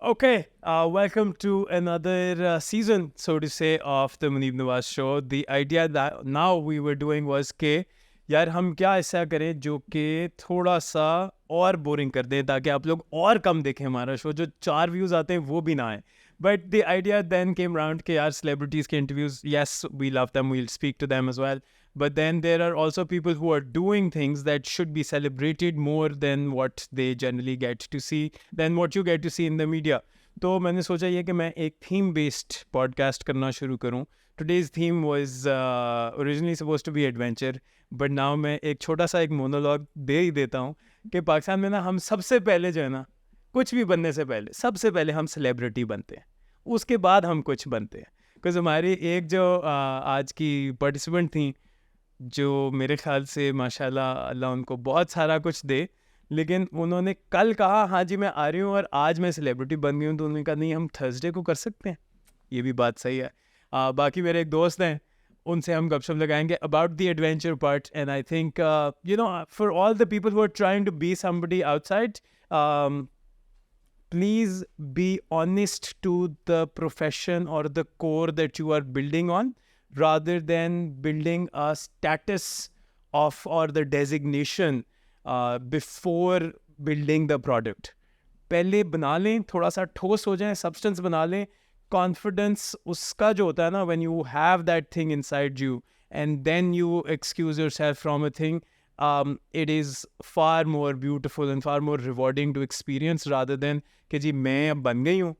Okay, welcome to another season, so to say, of the Muneeb Nawaz show. The idea that now we were doing was कि यार हम क्या ऐसा करें जो कि थोड़ा सा और बोरिंग कर दें ताकि आप लोग और कम देखें हमारा शो, जो 4 व्यूज़ आते हैं वो भी ना आए. But the idea then came round कि यार सेलिब्रिटीज़ के interviews, yes we love them, we'll speak to them as well. But then there are also people who are doing things that should be celebrated more than what they generally get to see, than what you get to see in the media. तो मैंने सोचा ये कि मैं एक theme based podcast करना शुरू करूं. Today's theme was originally suppose to be adventure, but now मैं एक छोटा सा एक मोनोलॉग दे ही देता हूं कि पाकिस्तान में ना हम सबसे पहले जो है ना, कुछ भी बनने से पहले सबसे पहले हम सेलिब्रिटी बनते हैं, उसके बाद हम कुछ बनते हैं. बिकॉज हमारी एक जो आज की पार्टिसिपेंट थी, जो मेरे ख्याल से माशाल्लाह अल्लाह उनको बहुत सारा कुछ दे, लेकिन उन्होंने कल कहा हाँ जी मैं आ रही हूँ और आज मैं सेलिब्रिटी बन गई हूँ, तो उन्होंने कहा नहीं हम थर्सडे को कर सकते हैं. ये भी बात सही है. बाकी मेरे एक दोस्त हैं, उनसे हम गपशप लगाएंगे about the adventure part. And I think you know for all the people who are trying to be somebody outside, please be honest to the profession or the core that you are building on, rather than building a status of or the designation before building the product. पहले बना लें, थोड़ा सा ठोस हो जाए, substance बना लें. कॉन्फिडेंस उसका जो होता है ना, when you have that thing inside you and then you excuse yourself from a thing, it is far more beautiful and far more rewarding to experience rather than कि जी मैं अब बन गई हूँ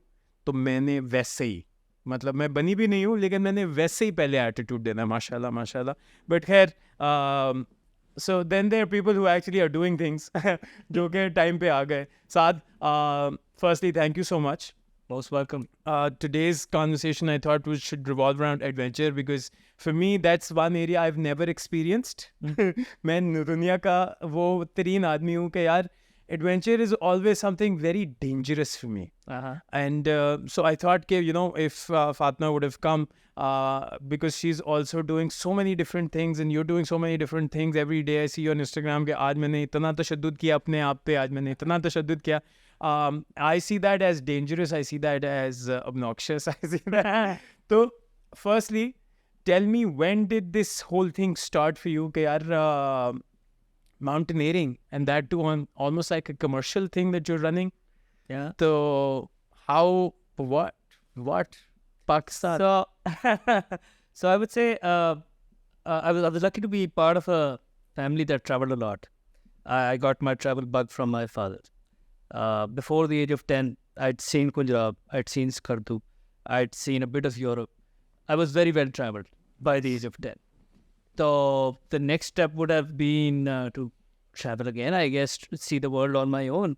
तो मैंने वैसे ही, मतलब मैं बनी भी नहीं हूँ लेकिन मैंने वैसे ही पहले एटीट्यूड देना है. माशाल्लाह माशाल्लाह. बट खैर, so then there are people who actually are doing things जो कि टाइम पे आ गए. साद, firstly thank you so much. Most welcome. Today's conversation I thought we should revolve around adventure because for me that's one area I've never experienced. मैं दुनिया का वो तरीन आदमी हूँ कि यार adventure is always something very dangerous for me. And so I thought कि you know if Fatma would have come, because she's also doing so many different things and you're doing so many different things every day. I see you on Instagram कि आज मैंने इतना तशद्दुद किया अपने आप पे, आज मैंने इतना तशद्दुद किया. I see that as dangerous. I see that as obnoxious. I see that. So, firstly, tell me, when did this whole thing start for you? कि यार mountaineering, and that too on almost like a commercial thing that you're running. Yeah. So, how, what, Pakistan? So I would say I was lucky to be part of a family that traveled a lot. I got my travel bug from my father. Before the age of 10, I'd seen Punjab, I'd seen Skardu, I'd seen a bit of Europe. I was very well traveled by the age of 10. So the next step would have been to travel again, I guess, to see the world on my own.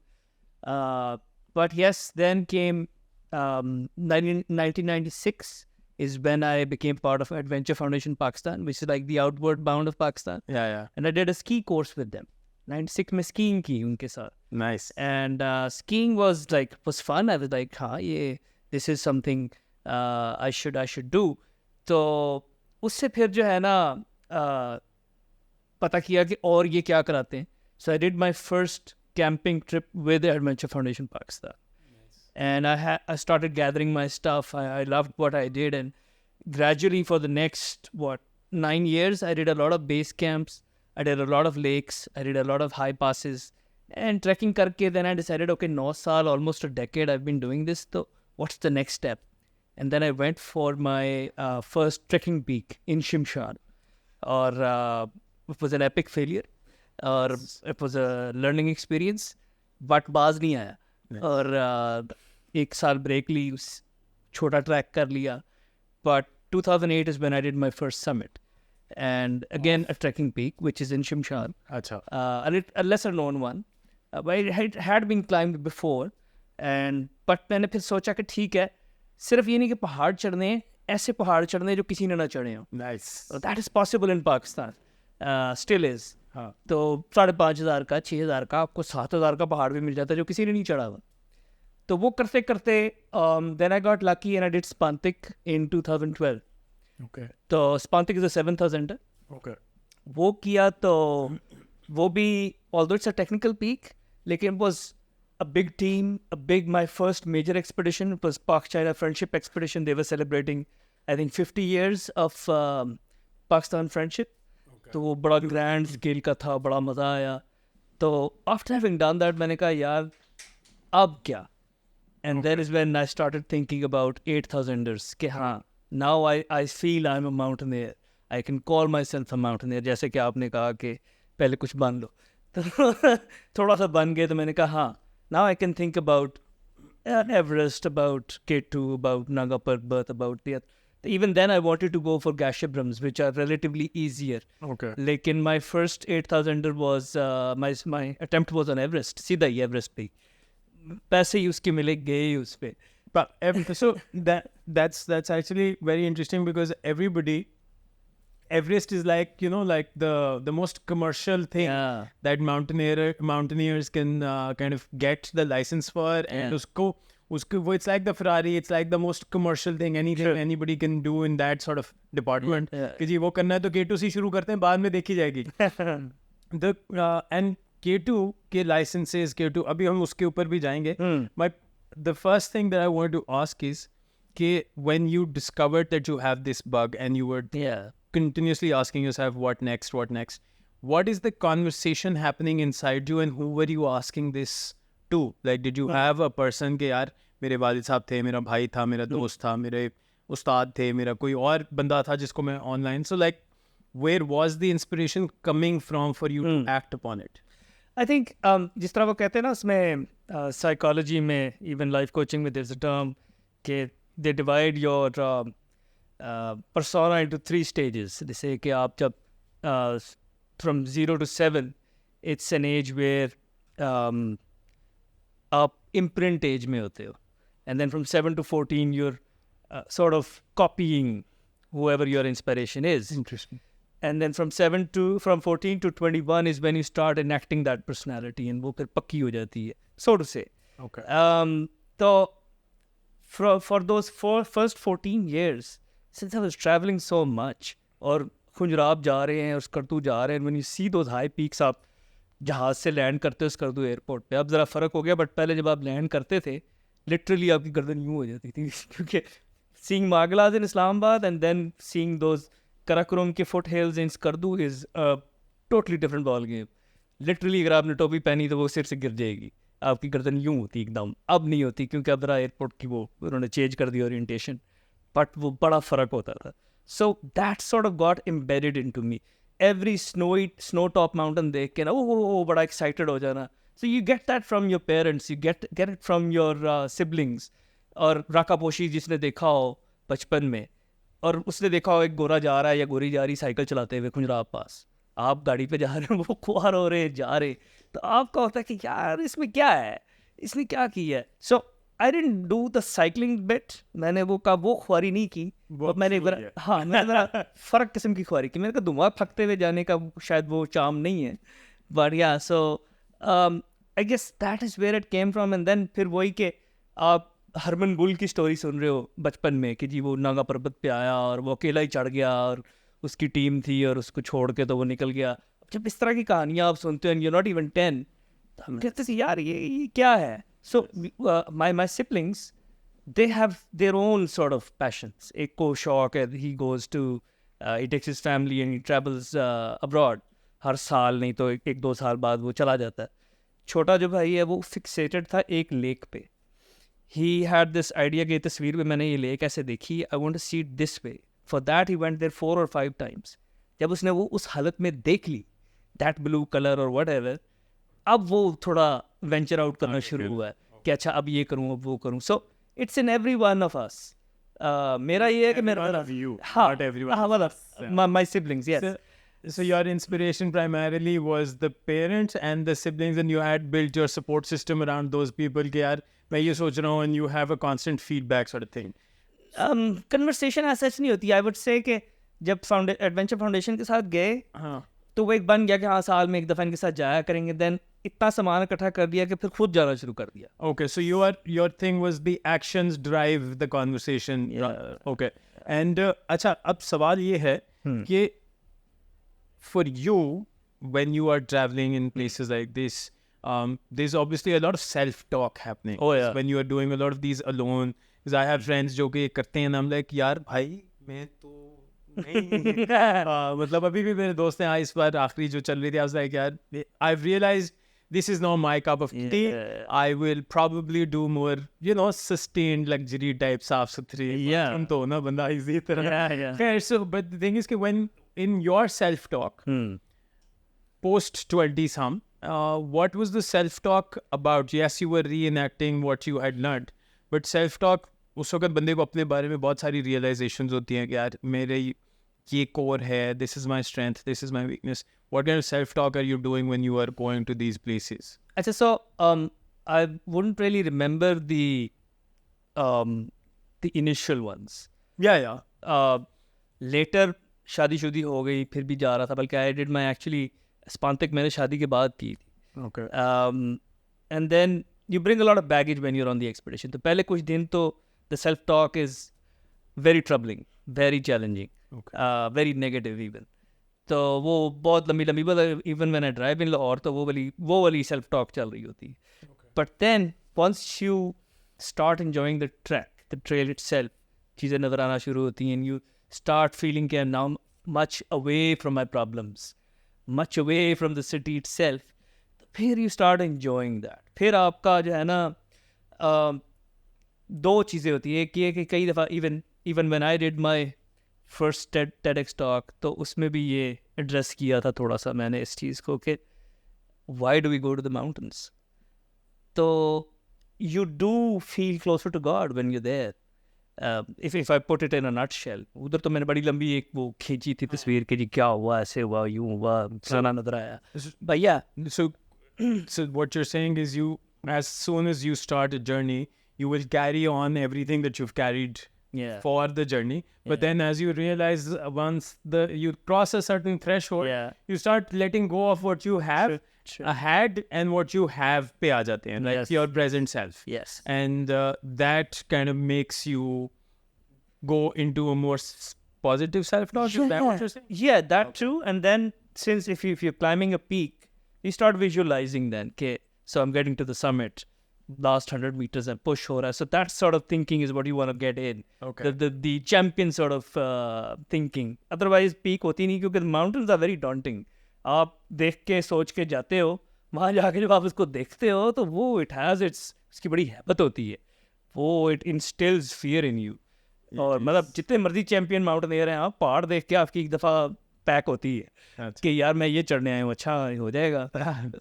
But yes, then came 1996 is when I became part of Adventure Foundation Pakistan, which is like the outward bound of Pakistan. Yeah. And I did a ski course with them. 96 में skiing की उनके साथ. Nice. And skiing was fun. I was like, yeah, this is something I should do. तो उससे फिर जो है ना पता किया कि और ये क्या कराते हैं. So I did my first camping trip with the Adventure Foundation Pakistan. Nice. And I started gathering my stuff. I loved what I did, and gradually for the next 9 years, I did a lot of base camps. I did a lot of lakes. I did a lot of high passes. And trekking karke, then I decided, okay, 9 saal, almost a decade I've been doing this. So what's the next step? And then I went for my first trekking peak in Shimshad. Or it was an epic failure. Or it was a learning experience. But baaz nahi aaya. Nice. Or 1 saal break li, chota track kar liya. But 2008 is when I did my first summit. And again, a trekking peak, which is in Shimshad. Acha. A lesser known one. But it had been climbed before. But मैंने फिर सोचा कि ठीक है, सिर्फ ये नहीं कि पहाड़ चढ़ने हैं, ऐसे पहाड़ चढ़ने जो किसी ने ना चढ़े हों. Nice. So that is possible in Pakistan. Still is. हाँ. तो 5,500 का, 6,000 का, आपको 7,000 का पहाड़ भी मिल जाता है जो किसी ने नहीं चढ़ा हुआ. तो वो करते करते then I got lucky and I did Spantik in 2012. Okay. तो Spantik is a 7,000. Okay. वो किया तो वो भी although it's a technical peak, लेकिन was a big team, my first major expedition was Pak-China Friendship Expedition. They were celebrating, I think, 50 years of Pakistan friendship. तो वो बड़ा ग्रैंड स्केल का था, बड़ा मज़ा आया. तो आफ्टर हैविंग डन दैट मैंने कहा यार अब क्या. And there is when I started thinking about 8000ers कि हाँ, now I feel I am a mountaineer, I can call myself a mountaineer. जैसे कि आपने कहा कि पहले कुछ बन लो, तो थोड़ा सा बन गए. तो मैंने कहा हाँ, now I can think about Everest, about K2, about Naga Parbat, about the even then I wanted to go for Gashebrams, which are relatively easier. Okay. Lekin my first 8000er was my attempt was on Everest. सीधा ही Everest पे पैसे ही उसके मिले, गए ही उस पे. But so that's actually very interesting because Everest is like, you know, like the most commercial thing Yeah. that mountaineers can kind of get the license for, and usko it's like the Ferrari, it's like the most commercial thing anybody can do in that sort of department. कि जी वो करना है तो K2 से शुरू करते हैं, बाद में देखी जाएगी. The and K2 के licenses, K2 अभी हम उसके ऊपर भी जाएंगे. The first thing that I wanted to ask is कि when you discovered that you have this bug and you were continuously asking yourself what next, what is the conversation happening inside you, and who were you asking this to? Like, did you have a person के यार मेरे वालिद साहब थे, मेरा भाई था, मेरा दोस्त था, मेरे उस्ताद थे, मेरा कोई और बंदा था जिसको मैं online, so like where was the inspiration coming from for you to act upon it? I think जिस तरह वो कहते हैं ना उसमें psychology में, even life coaching में, there's a term कि they divide your persona into 3 stages. They say कि आप जब from 0 to 7, it's an age where आप imprint age में होते हो, and then from 7 to 14 you're sort of copying whoever your inspiration is. Interesting. And then from 14 to 21 is when you start enacting that personality, and वो फिर पक्की हो जाती है, so to say. Okay. So for those first 14 years, since I was traveling so much, और खुंजराब जा रहे हैं और स्कर्दू जा रहे हैं, when you see those high peaks, आप जहाज़ से लैंड करते हो स्कर्दू एयरपोर्ट पे. अब ज़रा फ़र्क हो गया, बट पहले जब आप लैंड करते थे लिटरली आपकी गर्दन यूँ हो जाती थी, क्योंकि seeing Margalas in Islamabad and then seeing those Karakoram के foot hills in Skardu is a totally different ball game. Literally अगर आपने टोपी पहनी तो वो सिर से गिर जाएगी, आपकी गर्दन यूँ होती एकदम. अब नहीं होती क्योंकि अब ज़रा एयरपोर्ट की वो उन्होंने चेंज कर दी ओरिएंटेशन, बट वो बड़ा फ़र्क होता था. So that sort of got embedded into me. Every snow top mountain देख के ना वो बड़ा excited हो जाना. So you get that from your parents, you get it from your siblings. और राकापोशी जिसने देखा हो बचपन में, और उसने देखा हो एक गोरा जा रहा है या गोरी जा रही साइकिल चलाते हुए खुंजराब पास, आप गाड़ी पे जा रहे हो, वो खुआर हो रहे जा रहे, तो आपका होता है कि यार इसमें क्या है, इसने क्या किया है. So I didn't do the cycling bit. मैंने वो खुआरी नहीं की, और मैंने हाँ मैंने फ़र्क किस्म की खुआरी की. मैंने कहा दिमाग फकते हुए जाने का शायद वो चाम नहीं है, but ya so I guess that is where it came from. And then फिर वही कि आप हरमन गुल की स्टोरी सुन रहे हो बचपन में कि जी वो नागा पर्वत पे आया और वो अकेला ही चढ़ गया और उसकी टीम थी और उसको छोड़ के तो वो निकल गया. जब इस तरह की कहानियाँ आप सुनते हो, एंड यू नॉट इवन 10, तो हम कहते थे यार ये क्या है. So my siblings, they have their own sort of passions. एक को शौक है, he goes to he takes his family and he travels abroad. हर साल नहीं तो 1-2 साल बाद वो चला जाता है. छोटा जो भाई है वो फिक्सेटेड था एक लेक पे. He had this idea कि तस्वीर में मैंने ये लेक ऐसे देखी, I want to see it this way. For that he went there 4 or 5 times. जब उसने वो उस हालत में देख ली, that blue color or whatever, अब वो थोड़ा venture out करना शुरू हुआ है कि अच्छा अब ये करूँ अब वो करूँ. So it's in every one of us. मेरा ये है कि मेरा One of you, हाँ, not everyone. हाँ मतलब my siblings, yes. So your inspiration primarily was the parents and the siblings, and you had built your support system around those people कि यार मैं ये सोच रहा हूँ, and you have a constant feedback sort of thing. Conversation as such नहीं होती. I would say कि जब एडवेंचर फाउंडेशन के साथ गए हाँ. तो वो एक बन गया कि हाँ साल में एक दफ़ा इनके साथ जाया करेंगे. देन इतना सामान इकट्ठा कर दिया कि फिर खुद जाना शुरू कर दिया. Okay, so your thing was the actions drive the conversation. Okay, and अच्छा अब सवाल ये है कि for you when you are traveling in places like this, there's obviously a lot of self-talk happening. Oh, yeah. When you are doing a lot of these alone. Because I have friends जो कि करते हैं, and I'm like, यार भाई मैं तो नहीं मतलब अभी भी मेरे दोस्त हैं, इस बार आखिरी जो चल रही थी, I was like, यार I've realized this is not my cup of tea. Yeah. I will probably do more, sustained luxury type साफ सुथरी. Yeah. तुम तो हो ना बंदा इसी तरह. Yeah. खैर, so but the thing is कि when in your self-talk post 20 some, what was the self-talk about? Yes, you were reenacting what you had learned, but self-talk उस वक्त बंदे को अपने बारे में बहुत सारी realizations होती हैं कि यार मेरे ये core है, this is my strength, this is my weakness. What kind of self-talk are you doing when you are going to these places? Achha, so I wouldn't really remember the initial ones. Yeah. Later शादी हो गई, फिर भी जा रहा था, बल्कि I did my actually स्पांतक मैंने शादी के बाद की थी. Okay. And then you bring a lot of baggage when you're on the expedition. तो पहले कुछ दिन तो the self-talk is very troubling, very challenging, very negative even. तो वो बहुत लंबी मतलब even when I drive in Lahore तो वो वाली self-talk चल रही होती है. But then once you start enjoying the trek, the trail itself, चीज़ें नज़र आना शुरू होती हैं, and you start feeling कि I'm now much away from my problems, much away from the city itself. फिर you start enjoying that. फिर आपका जो है ना दो चीज़ें होती हैं. एक ये कि कई दफ़ा even when I did my first TEDx talk तो उसमें भी ये एड्रेस किया था थोड़ा सा मैंने इस चीज़ को कि why do we go to the mountains? तो you do feel closer to God when you're there. If I put it in a nutshell, उधर तो मैंने बड़ी लंबी एक वो खींची थी तस्वीर कि जी क्या हुआ, ऐसे हुआ, यूं हुआ, फलाना नजर आया. But yeah. So what you're saying is as soon as you start a journey, you will carry on everything that you've carried for the journey. But then as you realize once you cross a certain threshold, you start letting go of what you have had and what you have pe aa jate hain, like your present self. Yes. And that kind of makes you go into a more positive self-talk. Is that what you're saying? Yeah, that too. And then since if you're climbing a peak, you start visualizing then, okay, so I'm getting to the summit, last 100 meters and push ho raha hai. So that sort of thinking is what you want to get in. Okay. The champion sort of thinking. Otherwise peak hoti nahi क्योंकि the mountains are very daunting. आप देख के सोच के जाते हो, वहाँ जाके जब आप उसको देखते हो तो वो उसकी बड़ी हैबत होती है, वो it instills fear in you. और मतलब जितने मर्जी चैंपियन माउंटेनियर हैं, आप पहाड़ देख के आपकी एक दफ़ा पैक होती है कि यार मैं ये चढ़ने आया हूँ, अच्छा हो जाएगा.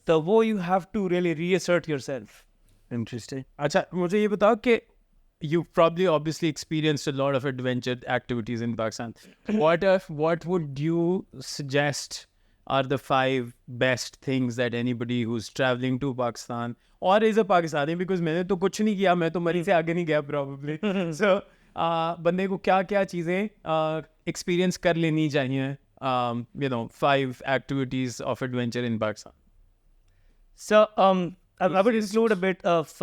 तो वो you have to really reassert yourself. Interesting. अच्छा, मुझे ये बताओ कि you've probably obviously experienced a lot of adventure activities in Pakistan. What would you suggest are the 5 best things that anybody who's traveling to Pakistan or is a Pakistani, because मैंने तो कुछ नहीं किया, मैं तो मरी से आगे नहीं गया probably. So बंदे को क्या चीज़ें experience कर लेनी चाहिए, 5 activities of adventure in Pakistan. So I would include a bit of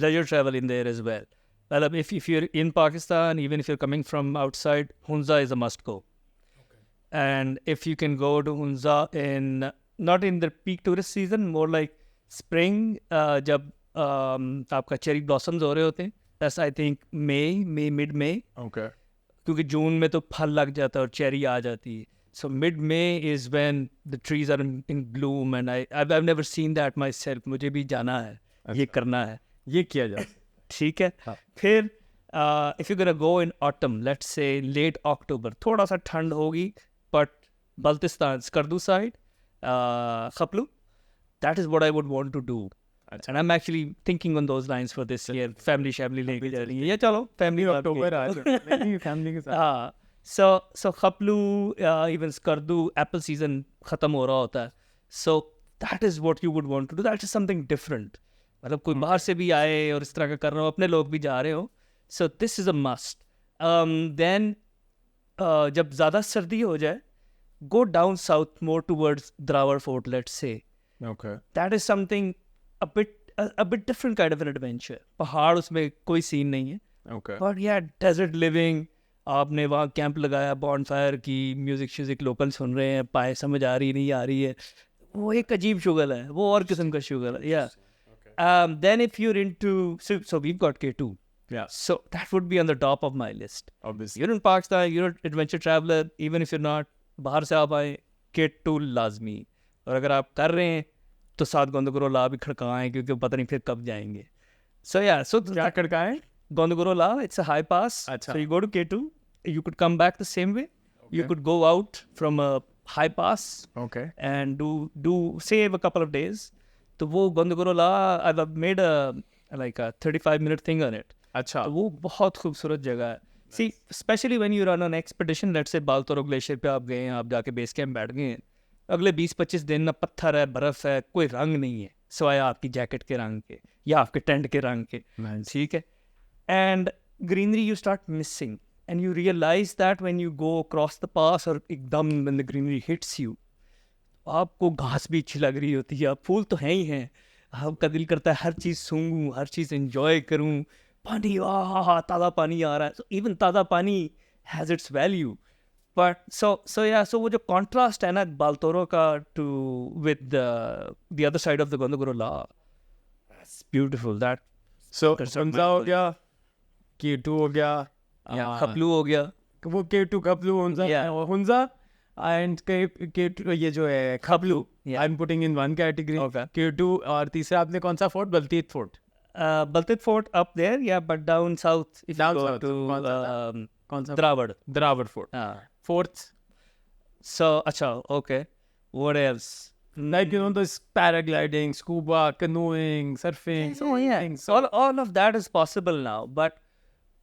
leisure travel in there as well. Well, if you're in Pakistan, even if you're coming from outside, Hunza is a must go. And if you can go to Hunza not in the peak tourist season, more like spring, जब आपका cherry blossoms हो रहे होते हैं, that's I think mid-May. Okay. क्योंकि जून में तो फल लग जाता है और cherry आ जाती है. So mid-May is when the trees are in bloom, and I've never seen that myself. मुझे भी जाना है, ये करना है, ये किया जा. ठीक है. फिर if you're gonna go in autumn, let's say late October, थोड़ा सा ठंड होगी, but Baltistan, Skardu side, Khaplu, that is what I would want to do. And I'm actually thinking on those lines for this year. Family लेके जा रही है, या चलो family October आ जाए, family के साथ. So Khaplu, even Skardu, apple season खत्म हो रहा होता है. So that is what you would want to do. That is something different. मतलब कोई बाहर से भी आए और इस तरह का कर रहा हो, अपने लोग भी जा रहे हो. So this is a must. Then जब ज़्यादा सर्दी हो जाए, go down south more towards Drawar Fort, let's say. Okay. That is something a bit different kind of an adventure. पहाड़ उसमें कोई सीन नहीं है. Okay. But yeah, desert living. आपने वहाँ कैंप लगाया, बॉनफायर की, म्यूजिक लोकल सुन रहे हैं, पाए समझ आ रही नहीं आ रही है, वो एक अजीब शुगर है, वो और किस्म का शुगर है. या then if you're into so we've got K2. Yeah, So that would be on the top of my list. obviously. You're in Pakistan, you're an adventure traveler, even if you're not, बाहर से आप आए, K2 लाजमी. और अगर आप कर रहे हैं तो साथ गोंदगुरो ला भी खड़काएं, क्योंकि पता नहीं फिर कब जाएंगे. So yeah, so क्या खड़का है? Gondogoro La, it's a high pass. Acha. So you go to K2, you could come back the same way. You Okay. could go out from a high pass Okay. and do save a couple of days. तो वो Gondogoro La, I've made a 35-minute thing on it. अच्छा. तो वो बहुत खूबसूरत जगह है. See, especially when you run an expedition, let's say Baltoro glacier पे आप गए हैं, आप जाके बेस कैंप बैठ गए हैं, अगले 20-25 दिन ना पत्थर है, बर्फ है, कोई रंग नहीं है सिवाय आपकी जैकेट के रंग के या आपके टेंट के रंग के. Nice. ठीक है. And greenery you start missing, and you realize that when you go across the pass or एकदम when the greenery hits you, आपको घास भी अच्छी लग रही होती है, अब फूल तो हैं ही हैं, आपका दिल करता है हर चीज़ सूंघूं, हर चीज़ enjoy करूं, पानी ताज़ा पानी आ रहा है. So even ताज़ा पानी has its value. But so yeah, so वो जो contrast है ना बालतोरो का to with the other side of the Gondogoro La, that's beautiful. That So That's Hunza हो गया, K2 हो गया, yeah, खपलू हो गया. वो K2 खपलू Hunza, Yeah. Hunza and K2 ये जो है खपलू. Yeah. I'm putting in one category. Okay. K2 और तीसरा आपने कौन सा fort? Baltit fort. Baltit Fort up there, yeah, but down south if Down you go south, to कौन सा था? कौन सा? Dravard. Dravard fort. Fourth, So, acha, okay. What else? like the paragliding, scuba, canoeing, surfing. So yeah, things. so all of that is possible now, but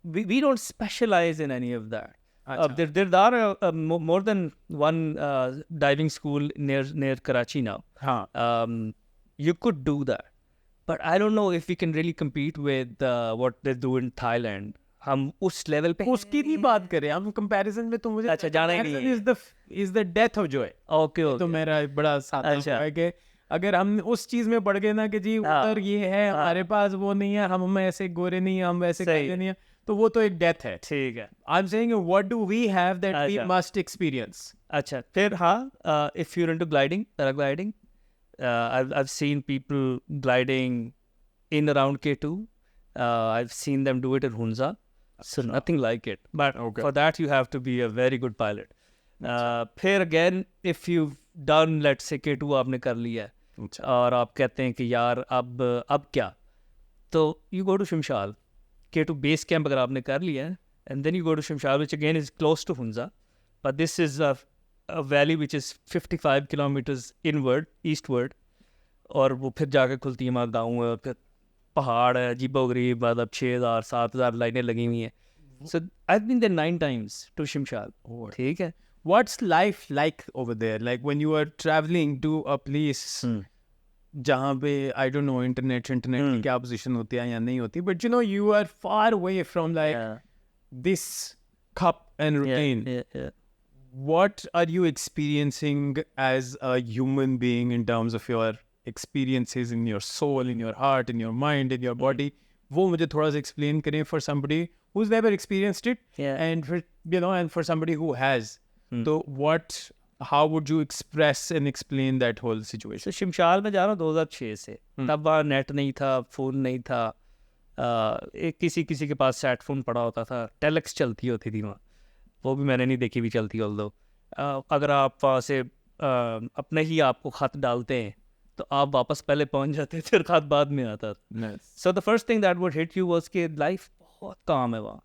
we don't specialize in any of that. Acha. There are more than one diving school near Karachi now. हाँ. You could do that, but I don't know if we can really compete with what they do in Thailand. हम उस level पे उसकी नहीं बात करें हम comparison में तो मुझे अच्छा, जाना ही नहीं है. Is the death of Joy. Okay तो मेरा एक बड़ा साथ अच्छा. है कि अगर हम उस चीज में पड़ गए ना कि जी हाँ. उधर ये है हमारे पास वो नहीं है हम ऐसे गोरे नहीं है हम वैसे सही. काले नहीं है तो वो तो एक डेथ है. ठीक है. I am saying what do we have that we अच्छा. Must experience. अच्छा, फिर हाँ, if you're into gliding, paragliding, I've seen people gliding in around K2. I've seen them do it in Hunza. So nothing like it. But Okay. for that you have to be a very good pilot. फिर again, if you've done, let's say K2 आपने कर लिया है और आप कहते हैं कि यार अब क्या, तो you go to Shimshal. K2 base camp अगर आपने कर लिया है, and then you go to Shimshal, which again is close to Hunza, but this is a valley which is 55 kilometers inward, eastward, और वो फिर जाके खुलती है हमारा गाँव है, और फिर पहाड़ है, अजीबोगरीब, मतलब 6,000-7,000 लाइनें लगी हुई हैं. So I've been there 9 times to Shimshal. ठीक है. What's life like over there? Like when you are traveling to a place जहाँ पे I don't know internet की क्या position होती है या नहीं होती, but you know you are far away from like this cup and routine. Yeah. What are you experiencing as a human being in terms of your experiences in your soul, in your heart, in your mind, in your body? वो मुझे थोड़ा सा explain करें for somebody who's never experienced it, Yeah. and for and for somebody who has. So how would you express and explain that whole situation? So शिमशाल में जा रहा हूँ 2006 से. तब वहाँ नेट नहीं था, फ़ोन नहीं था, एक किसी के पास सेट फ़ोन पड़ा होता था, टेलेक्स चलती होती थी वहाँ, वो भी मैंने नहीं देखी भी चलती. ऑल्दो अगर आप वहाँ से अपने ही आपको खत डालते हैं तो आप वापस पहले पहुँच जाते थे और खत बाद में आता था. So the first thing that would hit you was कि लाइफ बहुत काम है वहाँ.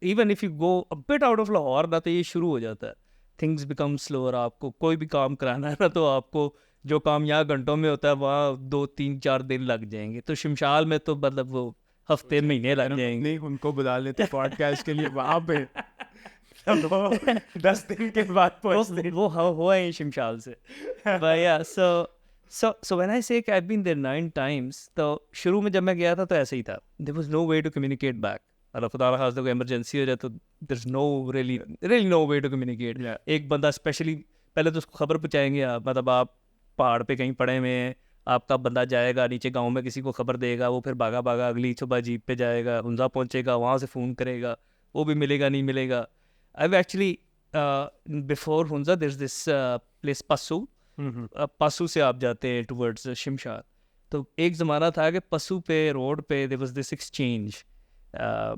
Even if you go a bit out of Lahore ना, तो ये शुरू हो जाता है. Things become slower. आपको कोई भी काम कराना है ना, तो आपको जो काम यहाँ घंटों में होता है वहाँ 2-3-4 दिन लग जाएंगे. तो शिमशाल में तो मतलब वो हफ्ते महीने लग जाएंगे. नहीं उनको बुला लेते पॉडकास्ट के लिए वहाँ पे 10 दिन के बाद पहुँचते. वो हुआ है शिमशाल से. But yeah, so when I say कि I've been there 9 times, तो शुरू में जब मैं गया था तो ऐसे ही था. There was no way to communicate back. अगर खुदा ना खास्ता कोई इमरजेंसी हो जाए तो there's no really no way to communicate. एक बंदा स्पेशली पहले तो उसको खबर पहुँचाएंगे आप, मतलब आप पहाड़ पे कहीं पड़े हुए हैं, आपका बंदा जाएगा नीचे गांव में, किसी को खबर देगा, वो फिर भागा अगली सुबह जीप पे जाएगा, हुंजा पहुँचेगा, वहाँ से फ़ोन करेगा, वो भी मिलेगा नहीं मिलेगा. I've actually before Hunza there's this place Passu, पसू से आप जाते हैं टुवर्ड्स शिमशाद, तो एक ज़माना था कि पसू पे रोड पे there was this exchange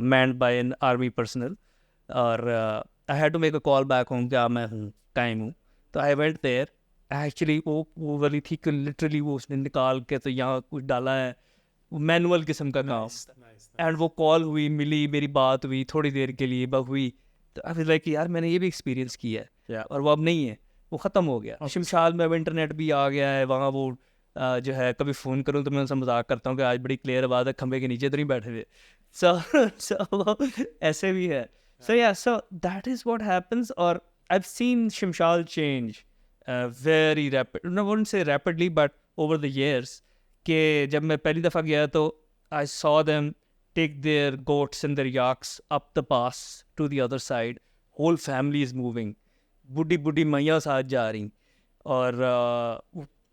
manned by an army personnel, और I had to make a call back home कि मैं हूँ, टाइम हूँ, तो आई वेंट देयर एक्चुअली। वो वाली थी कि लिटरली वो उसने निकाल के तो यहाँ कुछ डाला है, मैनुअल किस्म का काम, एंड वो कॉल हुई, मिली, मेरी बात हुई थोड़ी देर के लिए बस हुई, तो आई वाज लाइक यार मैंने ये भी एक्सपीरियंस किया है, Yeah. और वो अब नहीं है, वो ख़त्म हो गया। शिमशाद में अब इंटरनेट भी आ गया है, वहाँ वो जो है कभी फ़ोन करूँ तो मैं उनसे मजाक करता हूँ कि आज बड़ी क्लियर आवाज़ है, खंबे के नीचे तो नहीं बैठे हुए, so ऐसे भी है। So yeah, so that is what happens, or I've seen Shimshal change very rapid, I wouldn't say rapidly, but over the years, कि जब मैं पहली दफ़ा गया तो I saw them take their goats and their yaks up the pass to the other side. Whole family is moving. बूढ़ी बूढ़ी मैया साथ जा रही, और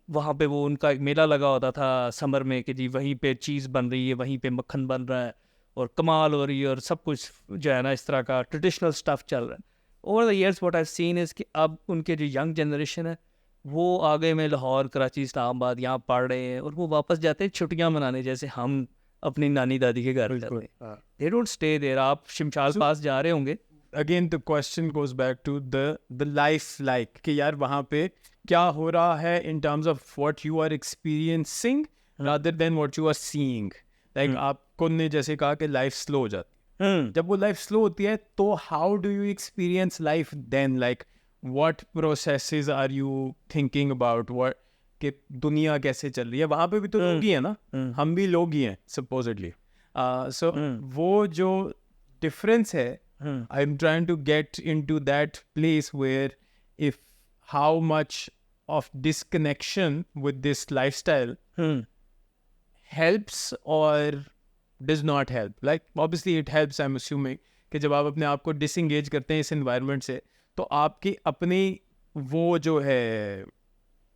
वहाँ पे वो उनका एक मेला लगा होता था समर में कि जी वहीं पे चीज़ बन रही है, वहीं पे मक्खन बन रहा है और कमाल हो रही है, और सब कुछ जो है ना इस तरह का ट्रेडिशनल स्टफ़ चल रहा है। Over the years what I seen is कि अब उनके जो यंग जनरेशन है वो आगे में लाहौर, कराची, इस्लामाबाद यहाँ पढ़ रहे हैं, और वो वापस जाते हैं छुट्टियाँ मनाने, जैसे हम अपनी नानी दादी के घर जाते हैं। They don't stay there. आप शिमशाल पास जा रहे होंगे, again the question goes back to the life like कि यार वहाँ पे क्या हो रहा है in terms of what you are experiencing rather than what you are seeing. Like आपको ने जैसे कहा कि लाइफ स्लो हो जाती है, जब वो लाइफ स्लो होती है तो how do you experience life then? Like what processes are you thinking about what कि दुनिया कैसे चल रही है? वहाँ पे भी तो लोग ही है ना, हम भी लोग ही हैं सपोजिटली। सो वो जो डिफरेंस है, I'm trying to get into that place where if how much of disconnection with this lifestyle helps or does not help. Like obviously it helps, I'm assuming कि जब आप अपने आप को disengage करते हैं इस environment से, तो आपकी अपनी वो जो है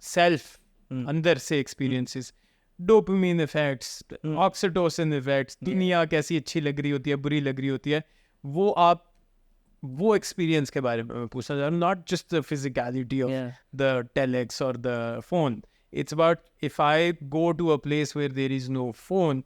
self अंदर से experiences, dopamine effects, oxytocin effects, दुनिया कैसी अच्छी लग रही होती है, बुरी लग रही होती है, वो आप वो एक्सपीरियंस के बारे में पूछना चाह रहा हूँ, not just the physicality of the telex और the phone. It's about if I go to a place where there is no phone,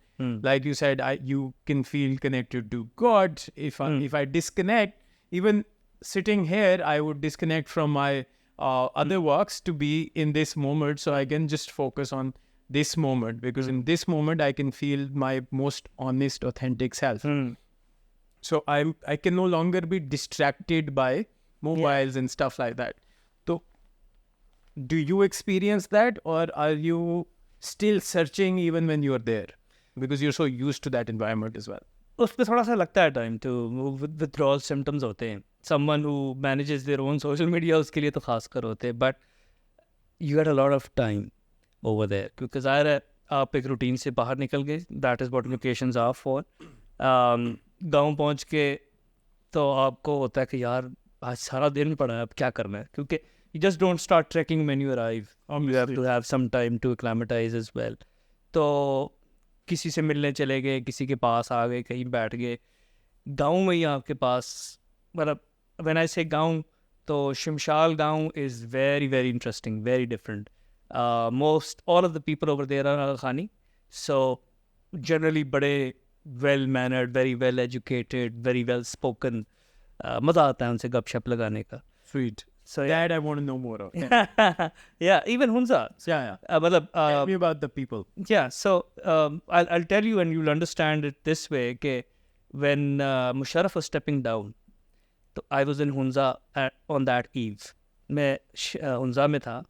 like you said, you can feel connected to God. If I disconnect, even sitting here, I would disconnect from my other works to be in this moment, so I can just focus on this moment, because in this moment I can feel my most honest, authentic self. So I can no longer be distracted by mobiles and stuff like that. So do you experience that, or are you still searching even when you're there, because you're so used to that environment as well? उस पर थोड़ा सा लगता है time, तो withdrawal symptoms होते हैं. Someone who manages their own social media, उसके लिए तो खास कर होते हैं, but you had a lot of time over there, क्योंकि ज़ाहिर है आप एक रूटीन से बाहर निकल गए. That is what locations are for. गाँव पहुँच के तो आपको होता है कि यार आज सारा दिन पड़ा है, अब क्या करना है, क्योंकि you just don't start trekking when you arrive. You have to have some time to acclimatize as well. तो किसी से मिलने चले गए, किसी के पास आ गए, कहीं बैठ गए. गाँव में ही आपके पास, मतलब when I say गाँव, तो शिमशाल गाँव is very very interesting, very different. All of the people over there are Rakhani, so generally बड़े well mannered, very well educated, very well spoken. मज़ा आता है उनसे गपशप लगाने का. Sweet. So That I want to know more of. yeah, even Hunza. Yeah. मतलब Tell me about the people. yeah, so I'll tell you, and you'll understand it this way, कि when Musharraf was stepping down, तो I was in Hunza on that eve. मैं Hunza में था,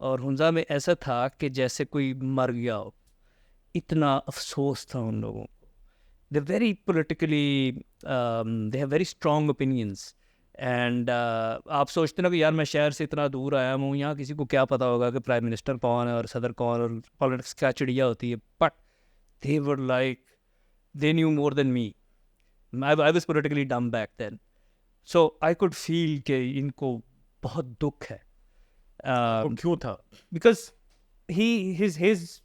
और Hunza में ऐसा था कि जैसे कोई मर गया हो, इतना अफसोस था उन लोगों को. They're very politically, they have very strong opinions. And आप सोचते ना कि यार मैं शहर से इतना दूर आया हूँ, यहाँ किसी को क्या पता होगा कि प्राइम मिनिस्टर कौन है और सदर कौन और पॉलिटिक्स क्या चिड़िया होती है. But they were like, they knew more than me. I was politically dumb back then, so I could feel कि इनको बहुत दुख है. क्यों था? बिकॉज हिज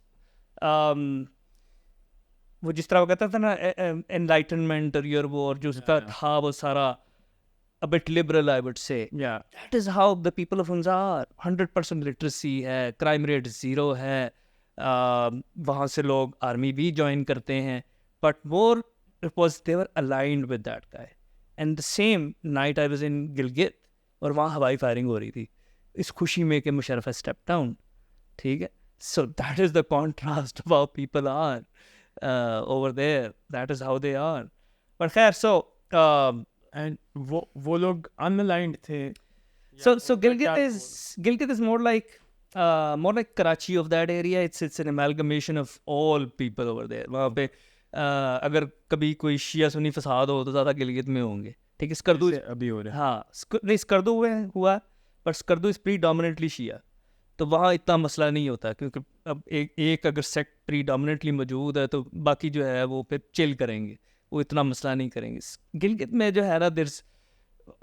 वो जिस तरह वो कहता था ना एनलाइटनमेंट, और वो और जो उसका था वो सारा, a bit liberal, I would say. Yeah. That is how the people of Hunza are. 100% literacy है, crime rate 0 है, वहाँ से लोग army भी join करते हैं, but more it was they were aligned with that guy. And the same night I was in Gilgit और वहाँ हवाई फायरिंग हो रही थी इस खुशी में कि मुशर्रफ स्टेप डाउन, ठीक है. So that is the contrast of how people are over there. That is how they are. But खैर, so And वो लोग unaligned थे. So Gilgit is more like Karachi of that area. It's an amalgamation of all people over there. वहाँ पे अगर कभी कोई शिया सुन्नी फसाद हो तो ज़्यादा गिलगित में होंगे, ठीक है. स्कर्दू जैसे अभी हो रहा है. हाँ, नहीं स्कर्दू हुआ पर स्कर्दू इज प्रीडोमिनेटली शिया, तो वहाँ इतना मसला नहीं होता क्योंकि अब एक अगर सेक्ट प्रीडोमिनेटली मौजूद है तो बाकी जो है वो फिर चिल करेंगे, वो इतना मसला नहीं करेंगे. गिलगित में जो है ना there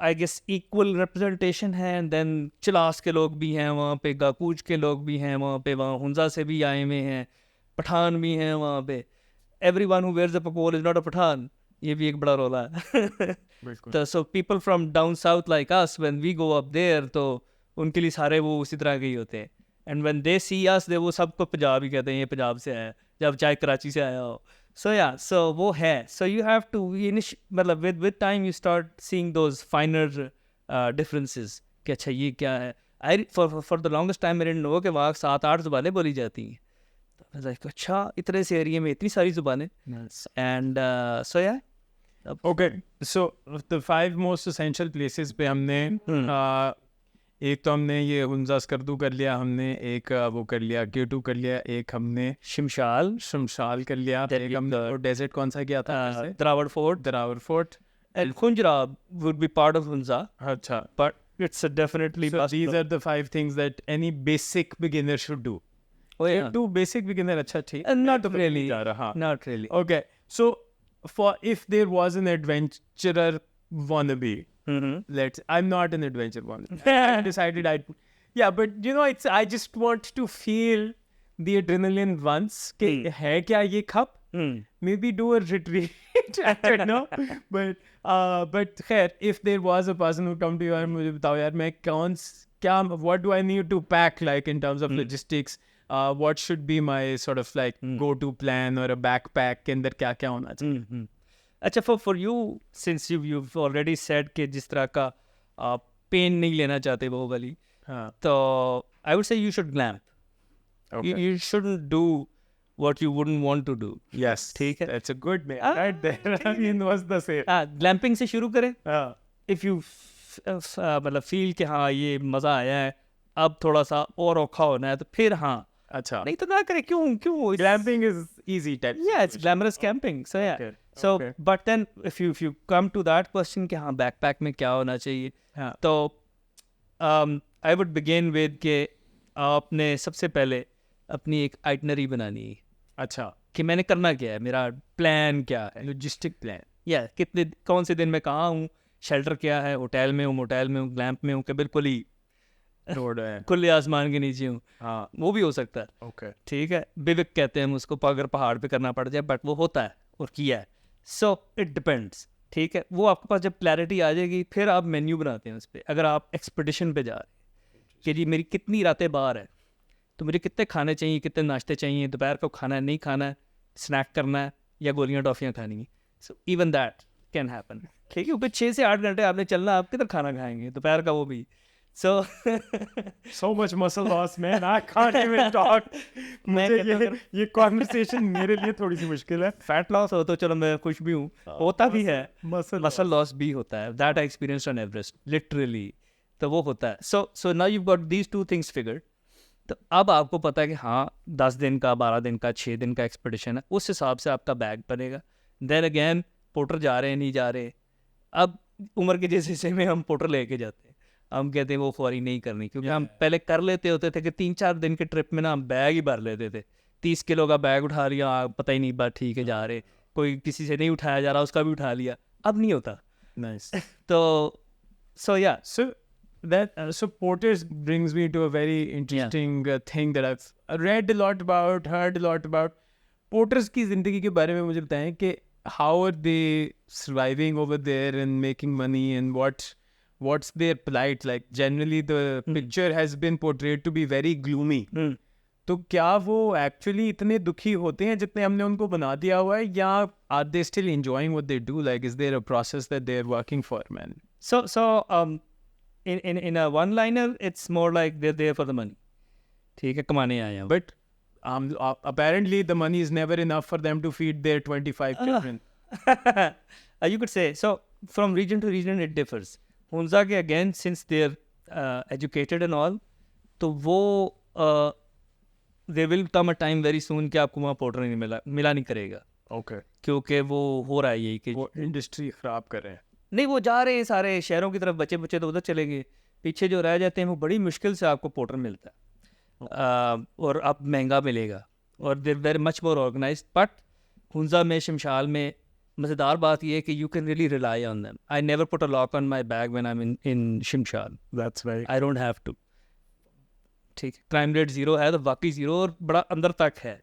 I guess equal representation है. एंड देन चिलास के लोग भी हैं वहाँ पे, गाकूज के लोग भी हैं वहाँ पे, वहाँ हुंजा से भी आए हुए हैं, पठान भी हैं वहाँ पे. Everyone who wears a pakol is not a Pathan, ये भी एक बड़ा रोला है. तो so people from down south like us when we go up there तो उनके लिए सारे वो उसी तरह के ही होते हैं. एंड व्हेन दे सी अस दे वो सबको पंजाब ही कहते हैं, ये पंजाब से आया है, जब चाहे कराची से आया हो. So yeah, so वो है. So you have to मतलब with time you start seeing those finer differences कि अच्छा ये क्या है. For the longest time I didn't know कि वहाँ 7-8 ज़ुबानें बोली जाती हैं. तो I was like अच्छा इतने से एरिया में इतनी सारी ज़ुबानें. And so yeah. Okay, so the 5 most essential places पे हमने एक तो हमने ये हुंजा स्कर्दू कर लिया, हमने एक वो कर लिया K2 कर लिया, एक हमने शमशाल कर लिया, एक हमने डेजर्ट कौन सा किया था, Drawar Fort and Khunjra would be part of Hunza. अच्छा, but it's a definitely so these are the 5 things that any basic beginner should do. Oh yeah, do basic beginner अच्छा ठीक, not really, हाँ. not really. Okay, so for if there was an adventurer wannabe, I'm not an adventure wannabe. I decided but you know I just want to feel the adrenaline once कि है क्या ये खप. Maybe do a retreat. I don't know. But खैर, if there was a person who come to you और मुझे बताओ यार मैं what do I need to pack like in terms of logistics, what should be my sort of like go-to plan or a backpack के अंदर क्या क्या होना चाहिए. अच्छा, for you since you've already said कि जिस तरह का पेन नहीं लेना चाहते वो वाली, तो I would say you should glamp. Okay. You shouldn't do what you wouldn't want to do. Yes, ठीक है. that's a good name right there. I mean, was the same. Glamping से शुरू करें. हाँ. If you मतलब feel कि हाँ ये मज़ा आया है, अब थोड़ा सा और औखा होना है, तो फिर हाँ. अच्छा. नहीं तो ना करें. क्यों Glamping is easy type. Yeah, it's glamorous camping. So yeah. Okay. So Okay. but then if you come to that question कि हाँ backpack में क्या होना चाहिए, हाँ. तो I would begin with कि आपने सबसे पहले अपनी एक आइटनरी बनानी है. अच्छा. कि मैंने करना क्या है, मेरा प्लान क्या है, Logistic plan. या कौन से दिन मैं कहाँ हूँ, शेल्टर क्या है, होटल में हूँ, मोटेल में हूँ, ग्लैम्प में हूँ, कि बिल्कुल ही रोड है. खुले आसमान के नीचे हूँ. हाँ. वो भी हो सकता है. Okay. ठीक है, बिविक कहते हैं हम उसको, अगर पहाड़ पे करना पड़ जाए, बट वो होता है और किया है. So it depends. ठीक है, वो आपके पास जब क्लैरिटी आ जाएगी फिर आप मेन्यू बनाते हैं उस पर. अगर आप एक्सपेडिशन पे जा रहे हैं कि जी मेरी कितनी रातें बाहर है, तो मुझे कितने खाने चाहिए, कितने नाश्ते चाहिए, दोपहर को खाना है नहीं खाना है, स्नैक करना है या गोलियाँ टॉफ़ियाँ खानी है. So even that can happen. ठीक है, क्योंकि 6 से 8 घंटे आपने चलना, आप किधर खाना खाएंगे दोपहर का, वो भी. So much muscle loss, man. I can't even talk. मुझे ये conversation मेरे लिए थोड़ी सी मुश्किल है. फैट लॉस हो तो चलो मैं खुश भी हूँ, होता भी है. Muscle लॉस भी होता है. That I experienced on Everest literally. तो वो होता है. So now you got these 2 things figured. तो अब आपको पता है कि हाँ 10 दिन का, 12 दिन का, 6 दिन का एक्सपेडिशन है, उस हिसाब से आपका बैग बनेगा. देन अगेन पोर्टर जा रहे हैं नहीं जा रहे. अब उम्र के जिस हिस्से में हम पोर्टर लेके जाते हैं, हम कहते हैं वो फौरी नहीं करनी, क्योंकि हम पहले कर लेते होते थे कि 3-4 दिन के ट्रिप में ना हम बैग ही भर लेते थे. 30 किलो का बैग उठा लिया, पता ही नहीं बात ठीक है जा रहे, कोई किसी से नहीं उठाया जा रहा उसका भी उठा लिया. अब नहीं होता. Nice. तो so yeah. So porters brings me to a very interesting thing that I've read a lot about, heard a lot about. Porters की ज़िंदगी के बारे में मुझे बताएं कि how are they surviving over there and making money, and what's their plight? Like generally the picture has been portrayed to be very gloomy. तो क्या वो actually इतने दुखी होते हैं जितने हमने उनको बना दिया हुआ है, या are they still enjoying what they do? Like is there a process that they're working for, man? So in a one-liner, it's more like they're there for the money. ठीक है, कमाने आए हैं. But apparently the money is never enough for them to feed their 25 children. You could say. So from region to region it differs. Hunza के again, since they're educated and all, तो वो there will come a time very soon कि आपको वहाँ porter नहीं मिला नहीं करेगा. Okay. क्योंकि वो हो रहा है यही कि वो इंडस्ट्री खराब कर रहे हैं. नहीं, वो जा रहे हैं सारे शहरों की तरफ, बच्चे तो उधर चले गए. पीछे जो रह जाते हैं वो बड़ी मुश्किल से आपको पोर्टर मिलता है. और अब महंगा मिलेगा, और they're very much more organized. But Hunza में, शमशाल में मज़ेदार बात यह है कि you can really rely on them. I never put a lock on my bag when I am in Shimshal. That's very. I don't have to. ठीक है, क्राइम रेट ज़ीरो है तो वाकई ज़ीरो, और बड़ा अंदर तक है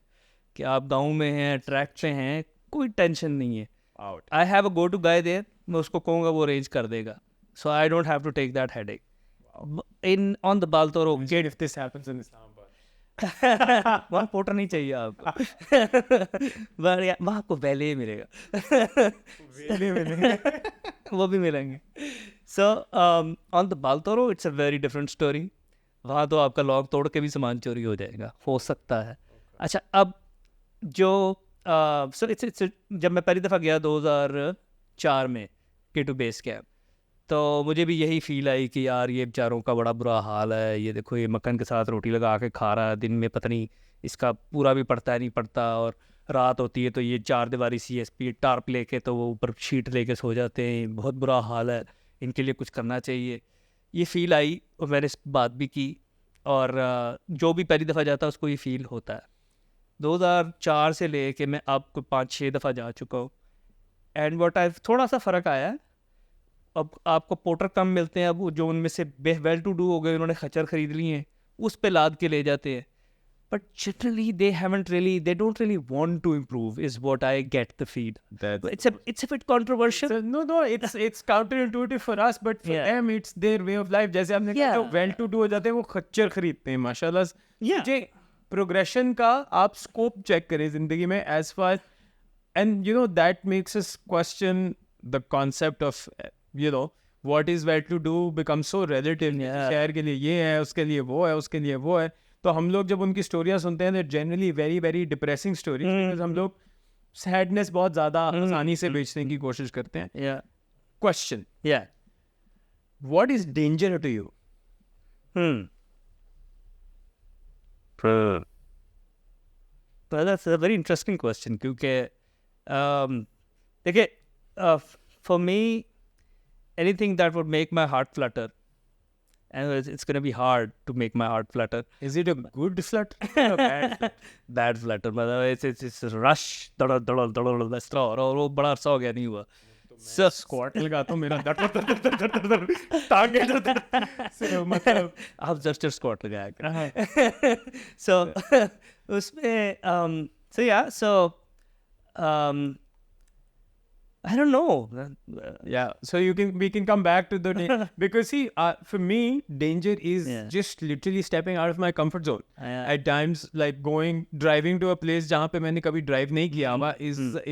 कि आप गाँव में हैं, ट्रैक पे हैं, कोई टेंशन नहीं है. Out. I have a go to guy there, मैं उसको कहूँगा वो अरेंज कर देगा. So I don't have to take that headache. In on the Baltoro Imagine if this happens in Islamabad. वहाँ पोर्टर नहीं चाहिए आपको. वहाँ आपको वैले मिलेगा. वो भी मिलेंगे. So on the Baltoro it's a very different story. वहाँ तो आपका लॉक तोड़ के भी सामान चोरी हो जाएगा, हो सकता है. अच्छा, अब जो सो इट्स जब मैं पहली दफ़ा गया 2004 में K2 बेस कैंप, तो मुझे भी यही फील आई कि यार ये बेचारों का बड़ा बुरा हाल है. ये देखो, ये मक्खन के साथ रोटी लगा के खा रहा है, दिन में पता नहीं इसका पूरा भी पड़ता है नहीं पड़ता, और रात होती है तो ये 4 दीवारी CSP टार्प लेके तो वो ऊपर शीट लेके सो जाते हैं. बहुत बुरा हाल है, इनके लिए कुछ करना चाहिए. ये फील आई और मैंने इस बात भी की, और जो भी पहली दफ़ा जाता है उसको ये फील होता है. 2004 से ले के मैं अब 5-6 दफ़ा जा चुका हूँ. एंड व्हाट आई थोड़ा सा फ़र्क आया है, अब आपको पोर्टर कम मिलते हैं. अब जो उनमें से वेल टू डू हो गए, उन्होंने खच्चर ख़रीद लिए हैं, उस पे लाद के ले जाते हैं. But generally they don't really want to improve is what I get the feed. It's a bit controversial. So, no, it's counterintuitive for us, but for Yeah. them it's their way of life. जैसे हमने कहा, जो Yeah. well to do हो जाते हैं वो खच्चर खरीदते हैं माशाल्लाह. Yeah. जे प्रोग्रेशन का आप स्कोप चेक करें जिंदगी में, as far, and you know that makes us question the concept of, you know, what is well to do becomes so relative. Yeah. शहर के लिए ये है, उसके लिए वो है, उसके लिए वो है. तो हम लोग जब उनकी स्टोरियाँ सुनते हैं, generally very very depressing story, हम लोग सैडनेस बहुत ज़्यादा आसानी से बेचने की कोशिश करते हैं. Yeah. Question, Yeah. What is danger to you? Well, that's a very interesting question, क्योंकि देखिए, for me anything that would make my heart flutter, and it's going to be hard to make my heart flutter. Is it a good flutter or a bad flutter? Bad flutter, मतलब it's rush, दड़ल इस तरह, और वो बड़ा अरसा हो गया नहीं हुआ. So स्क्वाट लगाता हूँ, मेरा टांगे so मतलब आप जस्ट स्क्वाट लगाया कर. So उसमें so yeah, so I don't know. yeah, so we can come back to the because see, for me danger is Yeah. just literally stepping out of my comfort zone. Yeah. At times, like driving to a place जहाँ पे मैंने कभी drive नहीं किया हुआ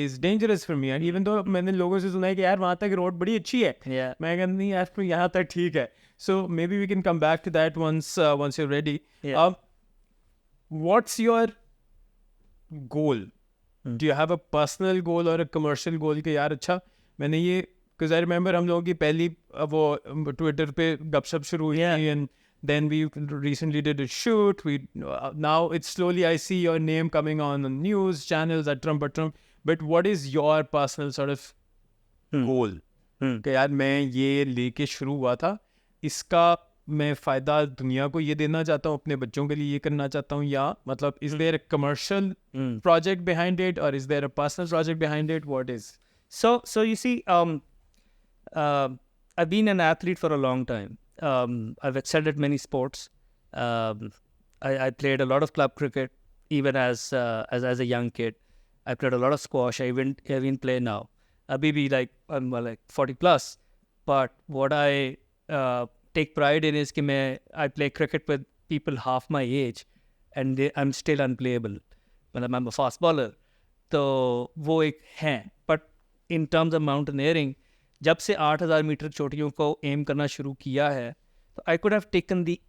is dangerous for me. And even though मैंने लोगों से सुना है कि यार वहाँ तक रोड बड़ी अच्छी है, Yeah. मैं कहता नहीं यार तो यहाँ तक ठीक है. So maybe we can come back to that once you're ready. Yeah. What's your goal? Do you have a personal goal or a commercial goal कि यार अच्छा मैंने ये, because I remember हम लोगों की पहली वो ट्विटर पे गपशप शुरू हुई Yeah. थी, and then we recently did a shoot. We now it's slowly I see your name coming on the news channels at Trump. But what is your personal sort of goal? कि यार मैं ये लेके शुरू हुआ था, इसका मैं फ़ायदा दुनिया को ये देना चाहता हूँ, अपने बच्चों के लिए ये करना चाहता हूँ, या मतलब is there a commercial project behind it, or is there a personal project behind it? What is? So you see, I've been an athlete for a long time. I've excelled at many sports. I played a lot of club cricket, even as a young kid. I played a lot of squash. I even play now. Abhi bhi, like I'm like 40 plus. But what I take pride in is कि मैं I play cricket with people half my age and I'm still unplayable. मतलब I'm a fast bowler. तो वो एक हैं. But in terms of mountaineering, जब से 8,000 metre चोटियों को एम करना शुरू किया है, तो I could have taken the